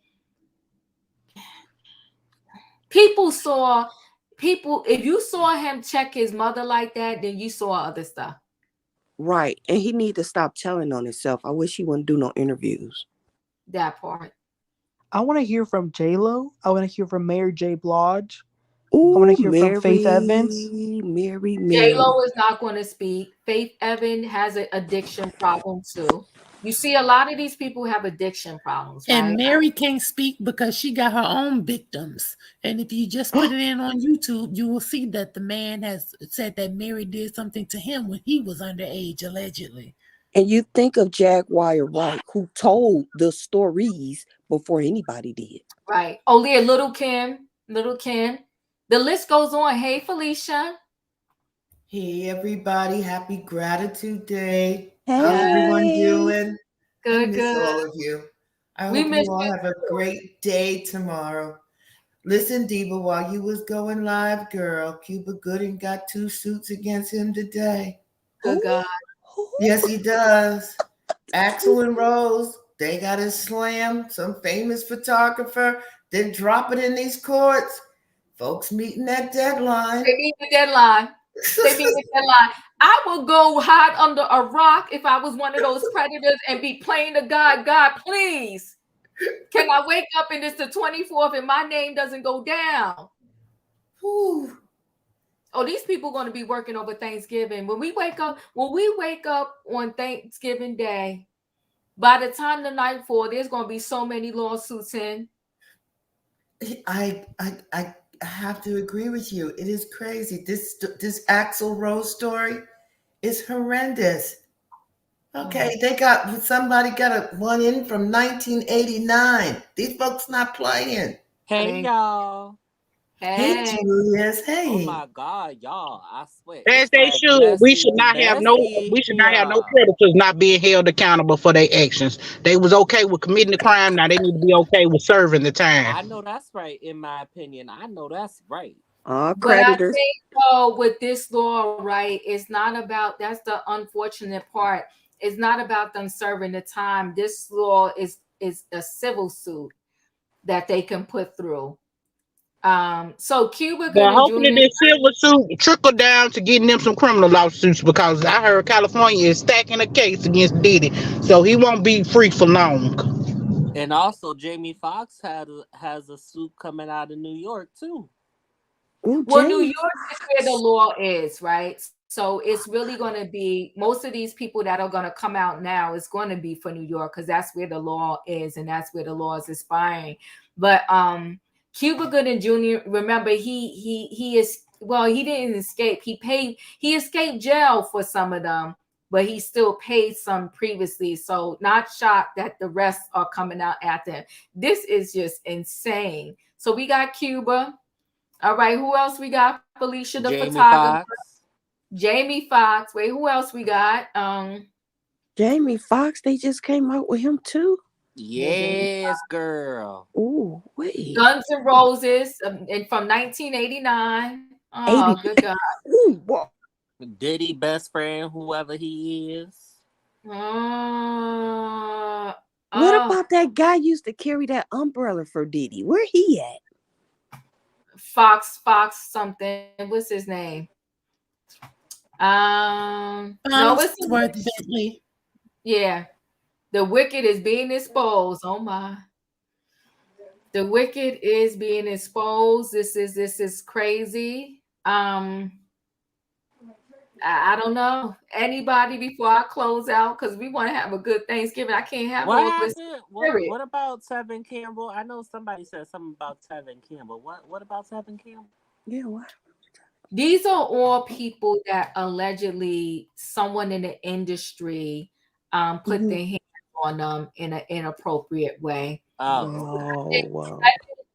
[SPEAKER 1] if you saw him check his mother like that, then you saw other stuff.
[SPEAKER 3] Right. And he need to stop telling on himself. I wish he wouldn't do no interviews.
[SPEAKER 1] That part.
[SPEAKER 7] I want to hear from J-Lo. I want to hear from Mayor J. Blige.
[SPEAKER 3] Ooh,
[SPEAKER 7] I want to hear from Faith Evans.
[SPEAKER 3] Mary.
[SPEAKER 1] J-Lo is not going to speak. Faith Evans has an addiction problem too. You see, a lot of these people have addiction problems, right?
[SPEAKER 2] And Mary can't speak because she got her own victims. And if you just put it in on YouTube, you will see that the man has said that Mary did something to him when he was underage, allegedly.
[SPEAKER 3] And you think of Jaguar Wright, who told the stories before anybody did.
[SPEAKER 1] Right. Oh, yeah, Little Kim. The list goes on. Hey, Felicia.
[SPEAKER 8] Hey, everybody. Happy Gratitude Day.
[SPEAKER 3] Hey.
[SPEAKER 8] How's everyone doing?
[SPEAKER 1] Good,
[SPEAKER 8] I miss
[SPEAKER 1] good.
[SPEAKER 8] all of you. I hope you all have a great day tomorrow. Listen, Diva, while you was going live, girl, Cuba Gooding got 2 suits against him today.
[SPEAKER 1] Good God.
[SPEAKER 8] Yes, he does. Axel and Rose, they got to slam some famous photographer, then drop it in these courts. Folks meeting that deadline.
[SPEAKER 1] They meet the deadline. I would go hide under a rock if I was one of those predators and be praying to God, please, can I wake up and it's the 24th and my name doesn't go down? Whew. Oh, these people are going to be working over Thanksgiving. When we wake up on Thanksgiving Day, by the time the night falls, there's going to be so many lawsuits in.
[SPEAKER 8] I have to agree with you. It is crazy. This Axl Rose story is horrendous. Okay, somebody got one in from 1989. These folks not playing.
[SPEAKER 9] Hey, y'all.
[SPEAKER 8] Hey, Julius. Hey.
[SPEAKER 9] Oh my God, y'all! I swear.
[SPEAKER 4] As they should. We should not have no predators not being held accountable for their actions. They was okay with committing the crime. Now they need to be okay with serving the time.
[SPEAKER 9] I know that's right. In my opinion, I know that's right.
[SPEAKER 3] All
[SPEAKER 1] But I
[SPEAKER 3] creditors.
[SPEAKER 1] think with this law, right, it's not about, that's the unfortunate part. It's not about them serving the time. This law is a civil suit that they can put through. So Cuba
[SPEAKER 4] But
[SPEAKER 1] Gooding
[SPEAKER 4] hopefully
[SPEAKER 1] Jr.
[SPEAKER 4] this silver suit trickle down to getting them some criminal lawsuits because I heard California is stacking a case against Diddy, so he won't be free for long.
[SPEAKER 9] And also, Jamie Foxx has a suit coming out of New York too.
[SPEAKER 3] Ooh,
[SPEAKER 1] Well, New
[SPEAKER 3] Jamie
[SPEAKER 1] York is where the
[SPEAKER 3] Foxx.
[SPEAKER 1] law is, right? So it's really going to be most of these people that are going to come out now is going to be for New York because that's where the law is and that's where the law is expiring. But Cuba Gooding Jr. Remember he is, well, he didn't escape. He escaped jail for some of them, but he still paid some previously. So not shocked that the rest are coming out after him. This is just insane. So we got Cuba. All right, who else we got? Felicia the
[SPEAKER 9] Jamie
[SPEAKER 1] photographer.
[SPEAKER 9] Foxx.
[SPEAKER 1] Jamie Foxx. Wait, who else we got?
[SPEAKER 3] Jamie Foxx, they just came out with him too.
[SPEAKER 1] Yeah, Jamie.
[SPEAKER 9] Yes, girl.
[SPEAKER 3] Ooh, wait.
[SPEAKER 1] Guns N' Roses, and from 1989. Oh,
[SPEAKER 3] 80.
[SPEAKER 1] good God.
[SPEAKER 3] Ooh, whoa.
[SPEAKER 9] Diddy best friend, whoever he is.
[SPEAKER 1] Uh,
[SPEAKER 3] What
[SPEAKER 1] oh,
[SPEAKER 3] about that guy used to carry that umbrella for Diddy? Where he at?
[SPEAKER 1] Fox something. What's his name? No, it's
[SPEAKER 2] Farnsworth Bentley.
[SPEAKER 1] yeah. The wicked is being exposed. Oh my. The wicked is being exposed. This is crazy. I don't know anybody before I close out because we want to have a good Thanksgiving. I can't have
[SPEAKER 9] What
[SPEAKER 1] all this
[SPEAKER 9] happened?
[SPEAKER 1] spirit.
[SPEAKER 9] What about Tevin Campbell? I know somebody said something about Tevin Campbell. What about Tevin Campbell?
[SPEAKER 3] Yeah, what?
[SPEAKER 1] These are all people that allegedly someone in the industry put
[SPEAKER 3] Mm-hmm.
[SPEAKER 1] their hands on them in an inappropriate way.
[SPEAKER 9] Oh, okay.
[SPEAKER 3] Oh, wow.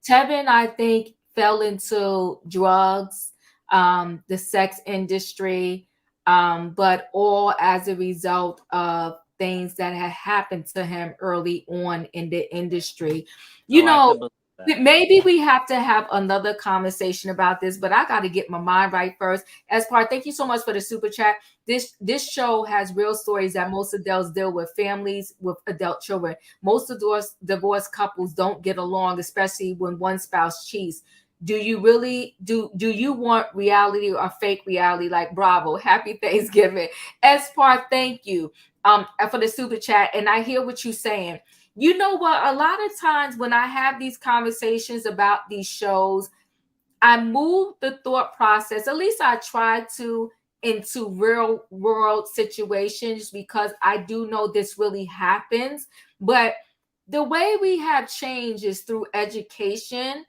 [SPEAKER 1] Tevin, I think, fell into drugs, the sex industry, but all as a result of things that had happened to him early on in the industry. You
[SPEAKER 9] Oh, I
[SPEAKER 1] know,
[SPEAKER 9] could believe that.
[SPEAKER 1] maybe we have to have another conversation about this, but I got to get my mind right first. As part, thank you so much for the super chat. This show has real stories that most adults deal with, families with adult children. Most divorced couples don't get along, especially when one spouse cheats. Do you really do you want reality or fake reality? Like, bravo, happy Thanksgiving. Part, thank you for the super chat. And I hear what you're saying. You know what? A lot of times when I have these conversations about these shows, I move the thought process, at least I try to, into real world situations because I do know this really happens. But the way we have changed is through education.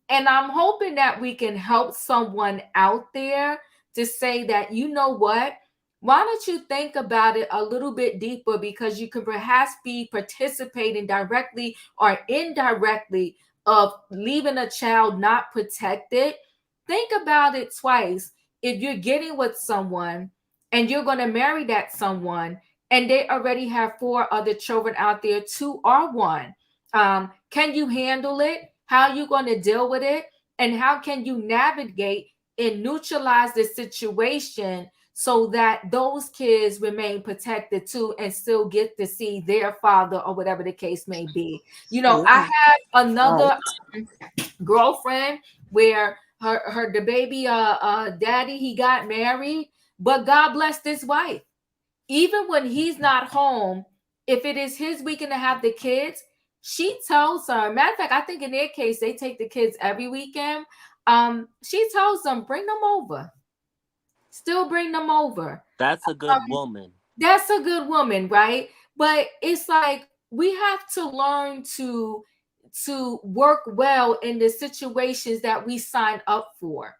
[SPEAKER 1] And I'm hoping that we can help someone out there to say that, you know what? Why don't you think about it a little bit deeper because you could perhaps be participating directly or indirectly of leaving a child not protected. Think about it twice. If you're getting with someone and you're going to marry that someone and they already have 4 other children out there, 2 or 1, can you handle it? How are you going to deal with it? And how can you navigate and neutralize the situation so that those kids remain protected too and still get to see their father or whatever the case may be? You know, I
[SPEAKER 3] Right.
[SPEAKER 1] have
[SPEAKER 3] Right.
[SPEAKER 1] another girlfriend where her the baby daddy, he got married, but God bless this wife. Even when he's not home, if it is his weekend to have the kids, she tells her. Matter of fact, I think in their case, they take the kids every weekend. She tells them, bring them over. Still bring them over.
[SPEAKER 9] That's a good woman.
[SPEAKER 1] That's a good woman, right? But it's like we have to learn to work well in the situations that we sign up for.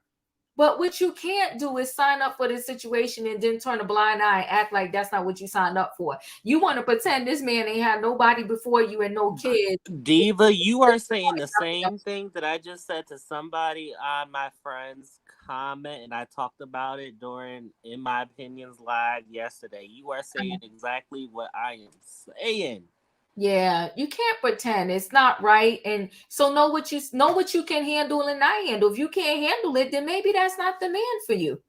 [SPEAKER 1] But what you can't do is sign up for this situation and then turn a blind eye and act like that's not what you signed up for. You want to pretend this man ain't had nobody before you and no kids.
[SPEAKER 9] Diva, you are saying the same thing that I just said to somebody on my friend's comment, and I talked about it during In My Opinions Live yesterday. You are saying exactly what I am saying.
[SPEAKER 1] Yeah, you can't pretend. It's not right. And so know what you can handle and not handle. If you can't handle it, then maybe that's not the man for you.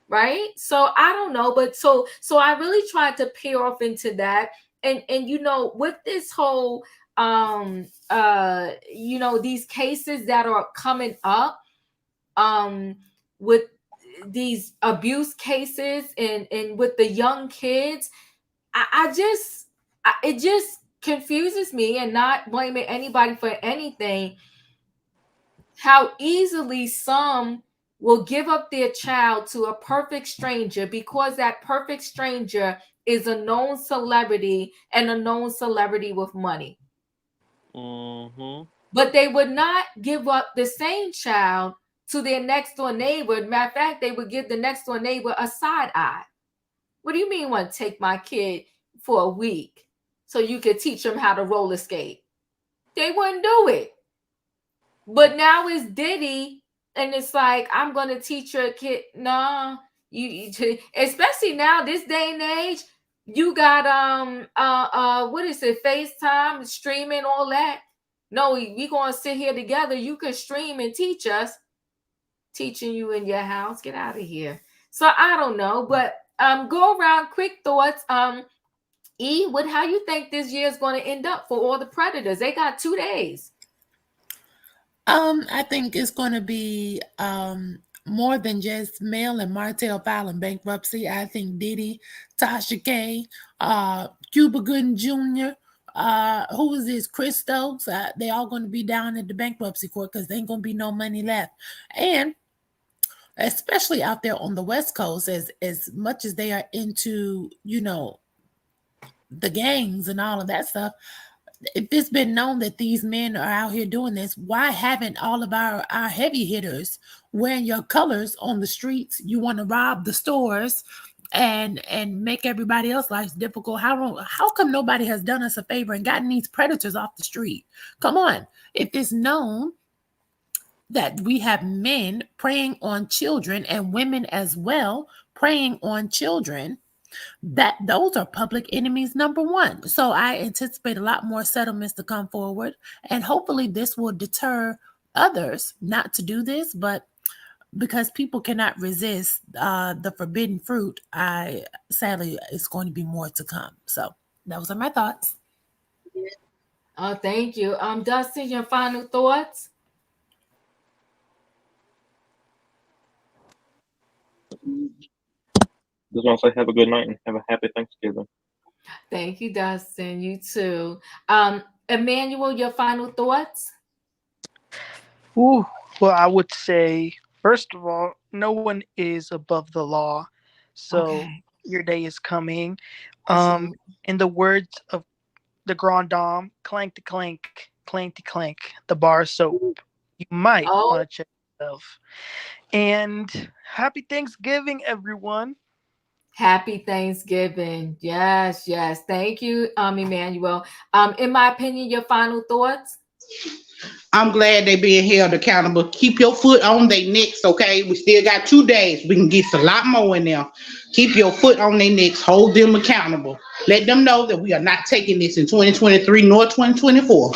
[SPEAKER 1] Right? So I don't know, but so I really tried to pair off into that. And with this whole these cases that are coming up with these abuse cases and with the young kids, it just confuses me, and not blaming anybody for anything, how easily some will give up their child to a perfect stranger because that perfect stranger is a known celebrity and a known celebrity with money.
[SPEAKER 9] Mm-hmm.
[SPEAKER 1] But they would not give up the same child to their next door neighbor. Matter of fact, they would give the next door neighbor a side eye. What do you mean, want to take my kid for a week so you could teach them how to roller skate? They wouldn't do it. But now it's Diddy, and it's like, I'm gonna teach your kid. No, you especially now, this day and age, you got what is it, FaceTime, streaming, all that. No, we gonna sit here together. You can stream and teach us, teaching you in your house. Get out of here. So I don't know, but go around, quick thoughts. E, how you think this year is going to end up for all the Predators? They got 2 days.
[SPEAKER 2] I think it's going to be more than just Mel and Martell filing bankruptcy. I think Diddy, Tasha K, Cuba Gooding Jr., who is this, Chris Stokes, they all going to be down at the bankruptcy court because there ain't going to be no money left. And especially out there on the West Coast, as much as they are into, the gangs and all of that stuff, if it's been known that these men are out here doing this, why haven't all of our heavy hitters wearing your colors on the streets? You want to rob the stores and make everybody else's life difficult. How come nobody has done us a favor and gotten these predators off the street? Come on. If it's known that we have men preying on children and women as well preying on children, that those are public enemies number one. So I anticipate a lot more settlements to come forward, and hopefully this will deter others not to do this. But because people cannot resist the forbidden fruit, sadly it's going to be more to come. So those are my thoughts.
[SPEAKER 1] Oh, thank you. Dustin, your final thoughts?
[SPEAKER 5] Just want to say have a good night and have a happy Thanksgiving.
[SPEAKER 1] Thank you, Dustin. You too. Emmanuel, your final thoughts?
[SPEAKER 7] Ooh, well, I would say, first of all, no one is above the law. So your day is coming. In the words of the Grand Dame, clank to clank, clank to clank, the bar soap. You might want to check yourself. And happy Thanksgiving, everyone.
[SPEAKER 1] Happy Thanksgiving. Yes, yes. Thank you, Emmanuel. In my opinion, your final thoughts?
[SPEAKER 4] I'm glad they being held accountable. Keep your foot on their necks, okay? We still got 2 days. We can get a lot more in there. Keep your foot on their necks. Hold them accountable. Let them know that we are not taking this in 2023 nor 2024.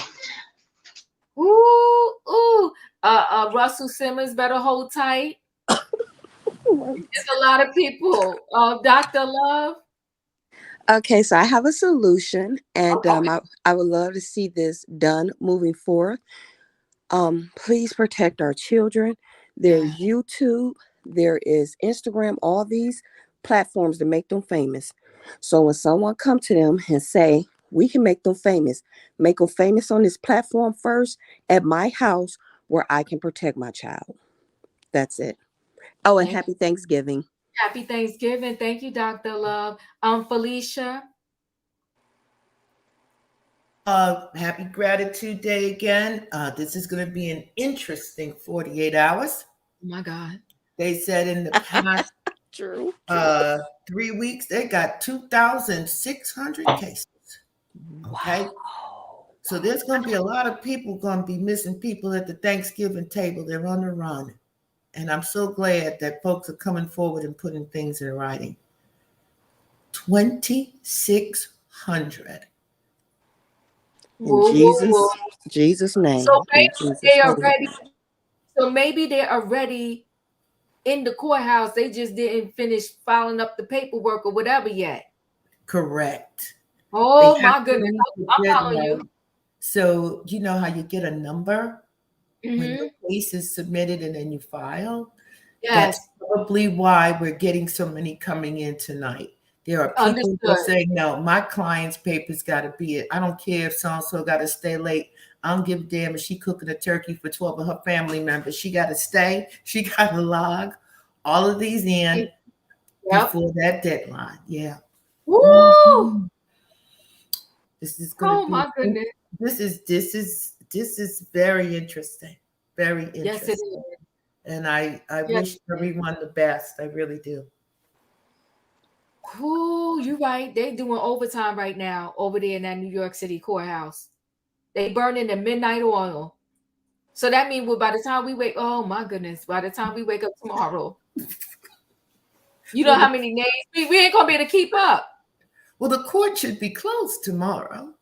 [SPEAKER 1] Ooh. Russell Simmons better hold tight. There's a lot of people. Dr. Love?
[SPEAKER 3] Okay, so I have a solution, and I would love to see this done moving forward. Please protect our children. There's YouTube, there is Instagram, all these platforms to make them famous. So when someone come to them and say, we can make them famous on this platform first at my house where I can protect my child. That's it. Oh, and happy Thanksgiving.
[SPEAKER 1] Happy Thanksgiving. Thank you, Dr. Love. Felicia?
[SPEAKER 8] Happy Gratitude Day again. This is going to be an interesting 48 hours.
[SPEAKER 1] Oh my God.
[SPEAKER 8] They said in the past
[SPEAKER 3] True.
[SPEAKER 8] 3 weeks, they got 2,600 cases. Okay. Wow. So there's going to be a lot of people going to be missing people at the Thanksgiving table. They're on the run. And I'm so glad that folks are coming forward and putting things in writing. 2,600.
[SPEAKER 3] In
[SPEAKER 1] Woo, woo, woo.
[SPEAKER 3] Jesus' name.
[SPEAKER 1] So
[SPEAKER 3] In
[SPEAKER 1] maybe
[SPEAKER 3] Jesus'
[SPEAKER 1] they are
[SPEAKER 3] name.
[SPEAKER 1] ready. So maybe they're already in the courthouse. They just didn't finish filing up the paperwork or whatever yet.
[SPEAKER 8] Correct. They
[SPEAKER 1] Oh
[SPEAKER 8] have
[SPEAKER 1] my
[SPEAKER 8] to
[SPEAKER 1] goodness.
[SPEAKER 8] reach the
[SPEAKER 1] I'm following you.
[SPEAKER 8] deadline. So you know how you get a number when
[SPEAKER 1] Mm-hmm.
[SPEAKER 8] the case is submitted and then you file? That's
[SPEAKER 1] Yes.
[SPEAKER 8] probably why we're getting so many coming in tonight. There are people who are
[SPEAKER 1] Understood.
[SPEAKER 8] saying, no, my client's papers got to be it. I don't care if so-and-so got to stay late. I don't give a damn if she cooking a turkey for 12 of her family members. She got to stay. She got to log all of these in
[SPEAKER 1] Yep.
[SPEAKER 8] before that deadline. Yeah.
[SPEAKER 1] Woo!
[SPEAKER 8] Mhm. This is going
[SPEAKER 1] Oh
[SPEAKER 8] to
[SPEAKER 1] my
[SPEAKER 8] be,
[SPEAKER 1] goodness.
[SPEAKER 8] this is very interesting. Very
[SPEAKER 1] Yes, it
[SPEAKER 8] interesting.
[SPEAKER 1] is.
[SPEAKER 8] And I
[SPEAKER 1] Yes.
[SPEAKER 8] wish everyone the best. I really do.
[SPEAKER 1] Ooh, you're right. They doing overtime right now over there in that New York City courthouse. They burning the midnight oil. So that means by the time we wake, oh my goodness, by the time we wake up tomorrow, you know
[SPEAKER 8] Well,
[SPEAKER 1] how many names we ain't gonna be able to keep up.
[SPEAKER 8] well, the court should be closed tomorrow.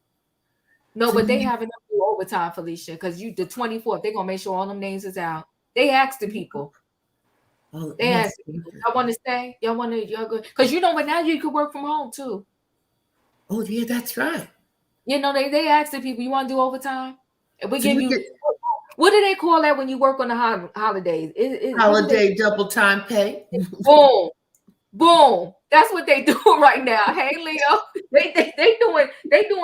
[SPEAKER 1] No,
[SPEAKER 8] To
[SPEAKER 1] but they
[SPEAKER 8] me,
[SPEAKER 1] have enough to do overtime, Felicia, because you the 24th, they're gonna make sure all them names is out. They asked the people.
[SPEAKER 8] oh,
[SPEAKER 1] They asked the people, y'all want to stay? Y'all good? Because you know what, now you could work from home too.
[SPEAKER 8] oh yeah, that's right.
[SPEAKER 1] You know, they asked the people, you want to do overtime? And we
[SPEAKER 8] So
[SPEAKER 1] give
[SPEAKER 8] you
[SPEAKER 1] you
[SPEAKER 8] get
[SPEAKER 1] what do they call that when you work on the holidays? What do they
[SPEAKER 8] holiday double time pay.
[SPEAKER 1] boom, boom. That's what they doing right now. Hey Leo, they doing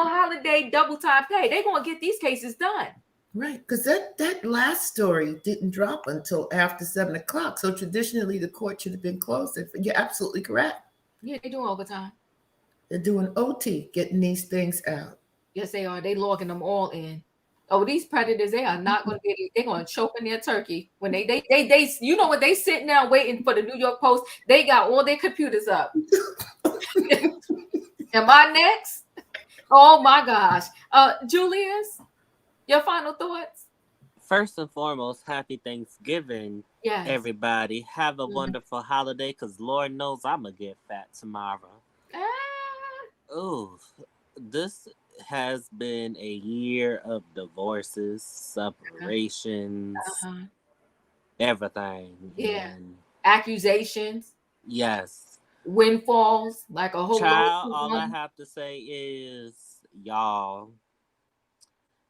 [SPEAKER 1] holiday double time pay. They gonna get these cases done.
[SPEAKER 8] Right, because that last story didn't drop until after 7 o'clock. So traditionally, the court should have been closed. You're absolutely correct.
[SPEAKER 1] Yeah, they doing overtime.
[SPEAKER 8] They're doing OT, getting these things out.
[SPEAKER 1] Yes, they are. They logging them all in. Oh, these predators, they are not going to be. They're going to choke in their turkey when they. You know what? They sitting down waiting for the New York Post. They got all their computers up. Am I next? Oh my gosh, Julius, your final thoughts?
[SPEAKER 9] First and foremost, happy Thanksgiving,
[SPEAKER 1] Yes.
[SPEAKER 9] everybody. Have a wonderful holiday, because Lord knows I'm going to get fat tomorrow. Oh, this has been a year of divorces, separations, everything.
[SPEAKER 1] Yeah.
[SPEAKER 9] And
[SPEAKER 1] Accusations,
[SPEAKER 9] yes.
[SPEAKER 1] windfalls, like a whole
[SPEAKER 9] Child,
[SPEAKER 1] lot
[SPEAKER 9] all I
[SPEAKER 1] of
[SPEAKER 9] have to say is, y'all,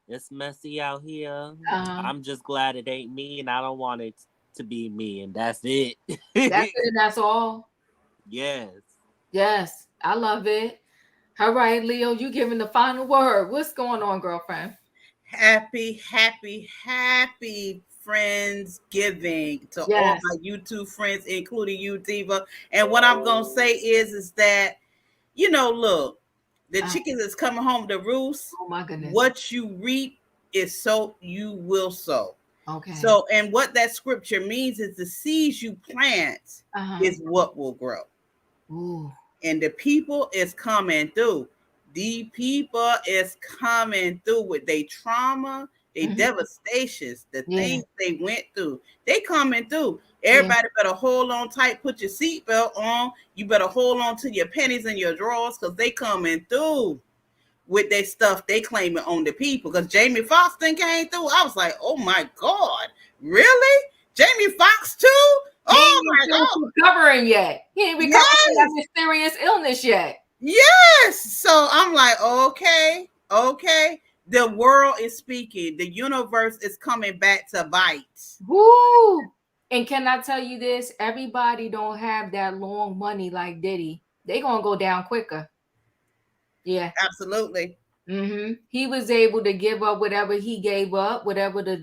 [SPEAKER 9] it's messy out here. I'm just glad it ain't me, and I don't want it to be me, and that's it.
[SPEAKER 1] That's it, and that's all.
[SPEAKER 9] Yes.
[SPEAKER 1] Yes, I love it. All right, Leo, you giving the final word. What's going on, girlfriend?
[SPEAKER 4] Happy Friendsgiving to all my YouTube friends, including you, Diva. And what I'm gonna say is that, look, the chickens is coming home to roost.
[SPEAKER 1] Oh my goodness.
[SPEAKER 4] What you reap is so you will sow.
[SPEAKER 1] Okay.
[SPEAKER 4] So, and what that scripture means is the seeds you plant is what will grow.
[SPEAKER 1] Ooh.
[SPEAKER 4] And the people is coming through. The people is coming through with their trauma, their devastations, the things they went through. They coming through. Everybody better hold on tight, put your seatbelt on. You better hold on to your pennies and your drawers, because they coming through with their stuff they claiming on the people. Because Jamie Foxx then came through. I was like, oh my God, really? Jamie Foxx too? Oh my God.
[SPEAKER 1] Recovering yet. He ain't recovered from that mysterious illness yet.
[SPEAKER 4] Yes. So I'm like, okay. The world is speaking. The universe is coming back to bite.
[SPEAKER 1] Woo! And can I tell you this? Everybody don't have that long money like Diddy. They gonna go down quicker. Yeah.
[SPEAKER 4] Absolutely.
[SPEAKER 1] He was able to give up whatever he gave up, whatever the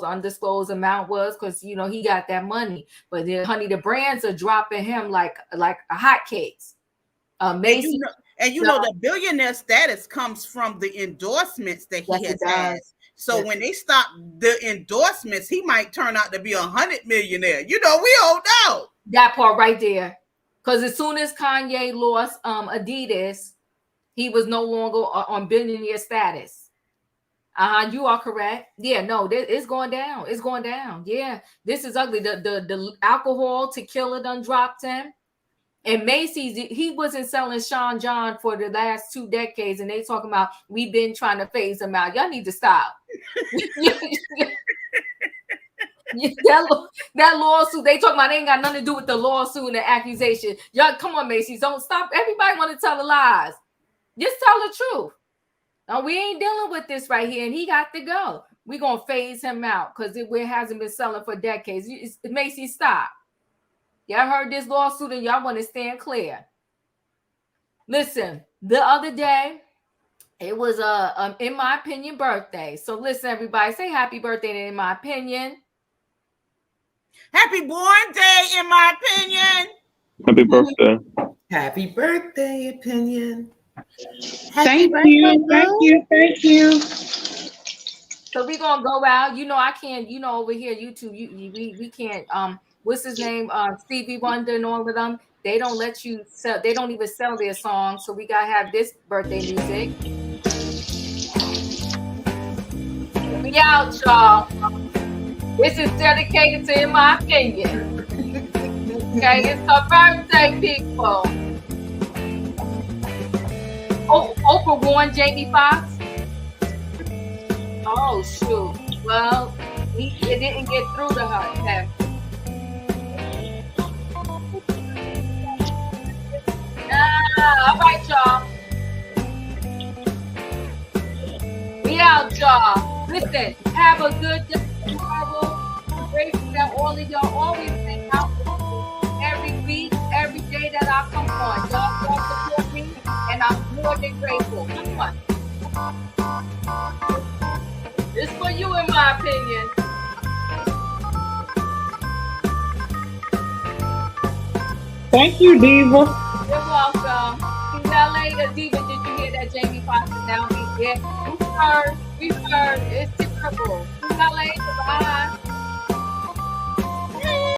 [SPEAKER 1] undisclosed amount was, because he got that money. But then, honey, the brands are dropping him like a hotcakes. Macy,
[SPEAKER 4] and you know the billionaire status comes from the endorsements that he has had. So when they stop the endorsements, he might turn out to be 100 millionaire. We don't know
[SPEAKER 1] that part right there. Because as soon as Kanye lost Adidas, he was no longer on billionaire status. You are correct. Yeah, no, it's going down. It's going down. Yeah, this is ugly. The alcohol tequila done dropped him. And Macy's, he wasn't selling Sean John for the last 2 decades, and they talking about we've been trying to phase him out. Y'all need to stop. that lawsuit, they talking about, they ain't got nothing to do with the lawsuit and the accusation. Y'all, come on, Macy's, don't stop. Everybody want to tell the lies. Just tell the truth. No, we ain't dealing with this right here, and he got to go. We're going to phase him out because it hasn't been selling for decades. Macy's, stop. Y'all heard this lawsuit and y'all want to stand clear. Listen, the other day, it was in my opinion, birthday. So listen, everybody, say happy birthday to In My Opinion.
[SPEAKER 4] Happy born day, in my opinion.
[SPEAKER 5] Happy birthday.
[SPEAKER 8] Happy birthday, Opinion.
[SPEAKER 4] Thank you.
[SPEAKER 1] So we're gonna go out. You know, I can't, over here, YouTube, we can't what's his name? Stevie Wonder and all of them. They don't let you sell, they don't even sell their songs. So we gotta have this birthday music. We out, y'all. This is dedicated to In My Opinion. Okay, it's her birthday, people. Oh, Oprah warned Jamie Foxx. Oh shoot. Well, it didn't get through to her. Okay. All right, y'all. We out, y'all. Listen, have a good day tomorrow. I'm grateful that all of y'all always hang out with me every week, every day that I come on. Y'all support me, and I'm more than grateful. Come on. It's for you, In My Opinion.
[SPEAKER 4] Thank you, Diva.
[SPEAKER 1] You're welcome. See y'all later. Diva, did you hear that Jamie Foxx is now here? Yeah, we heard. It's terrible. See y'all later.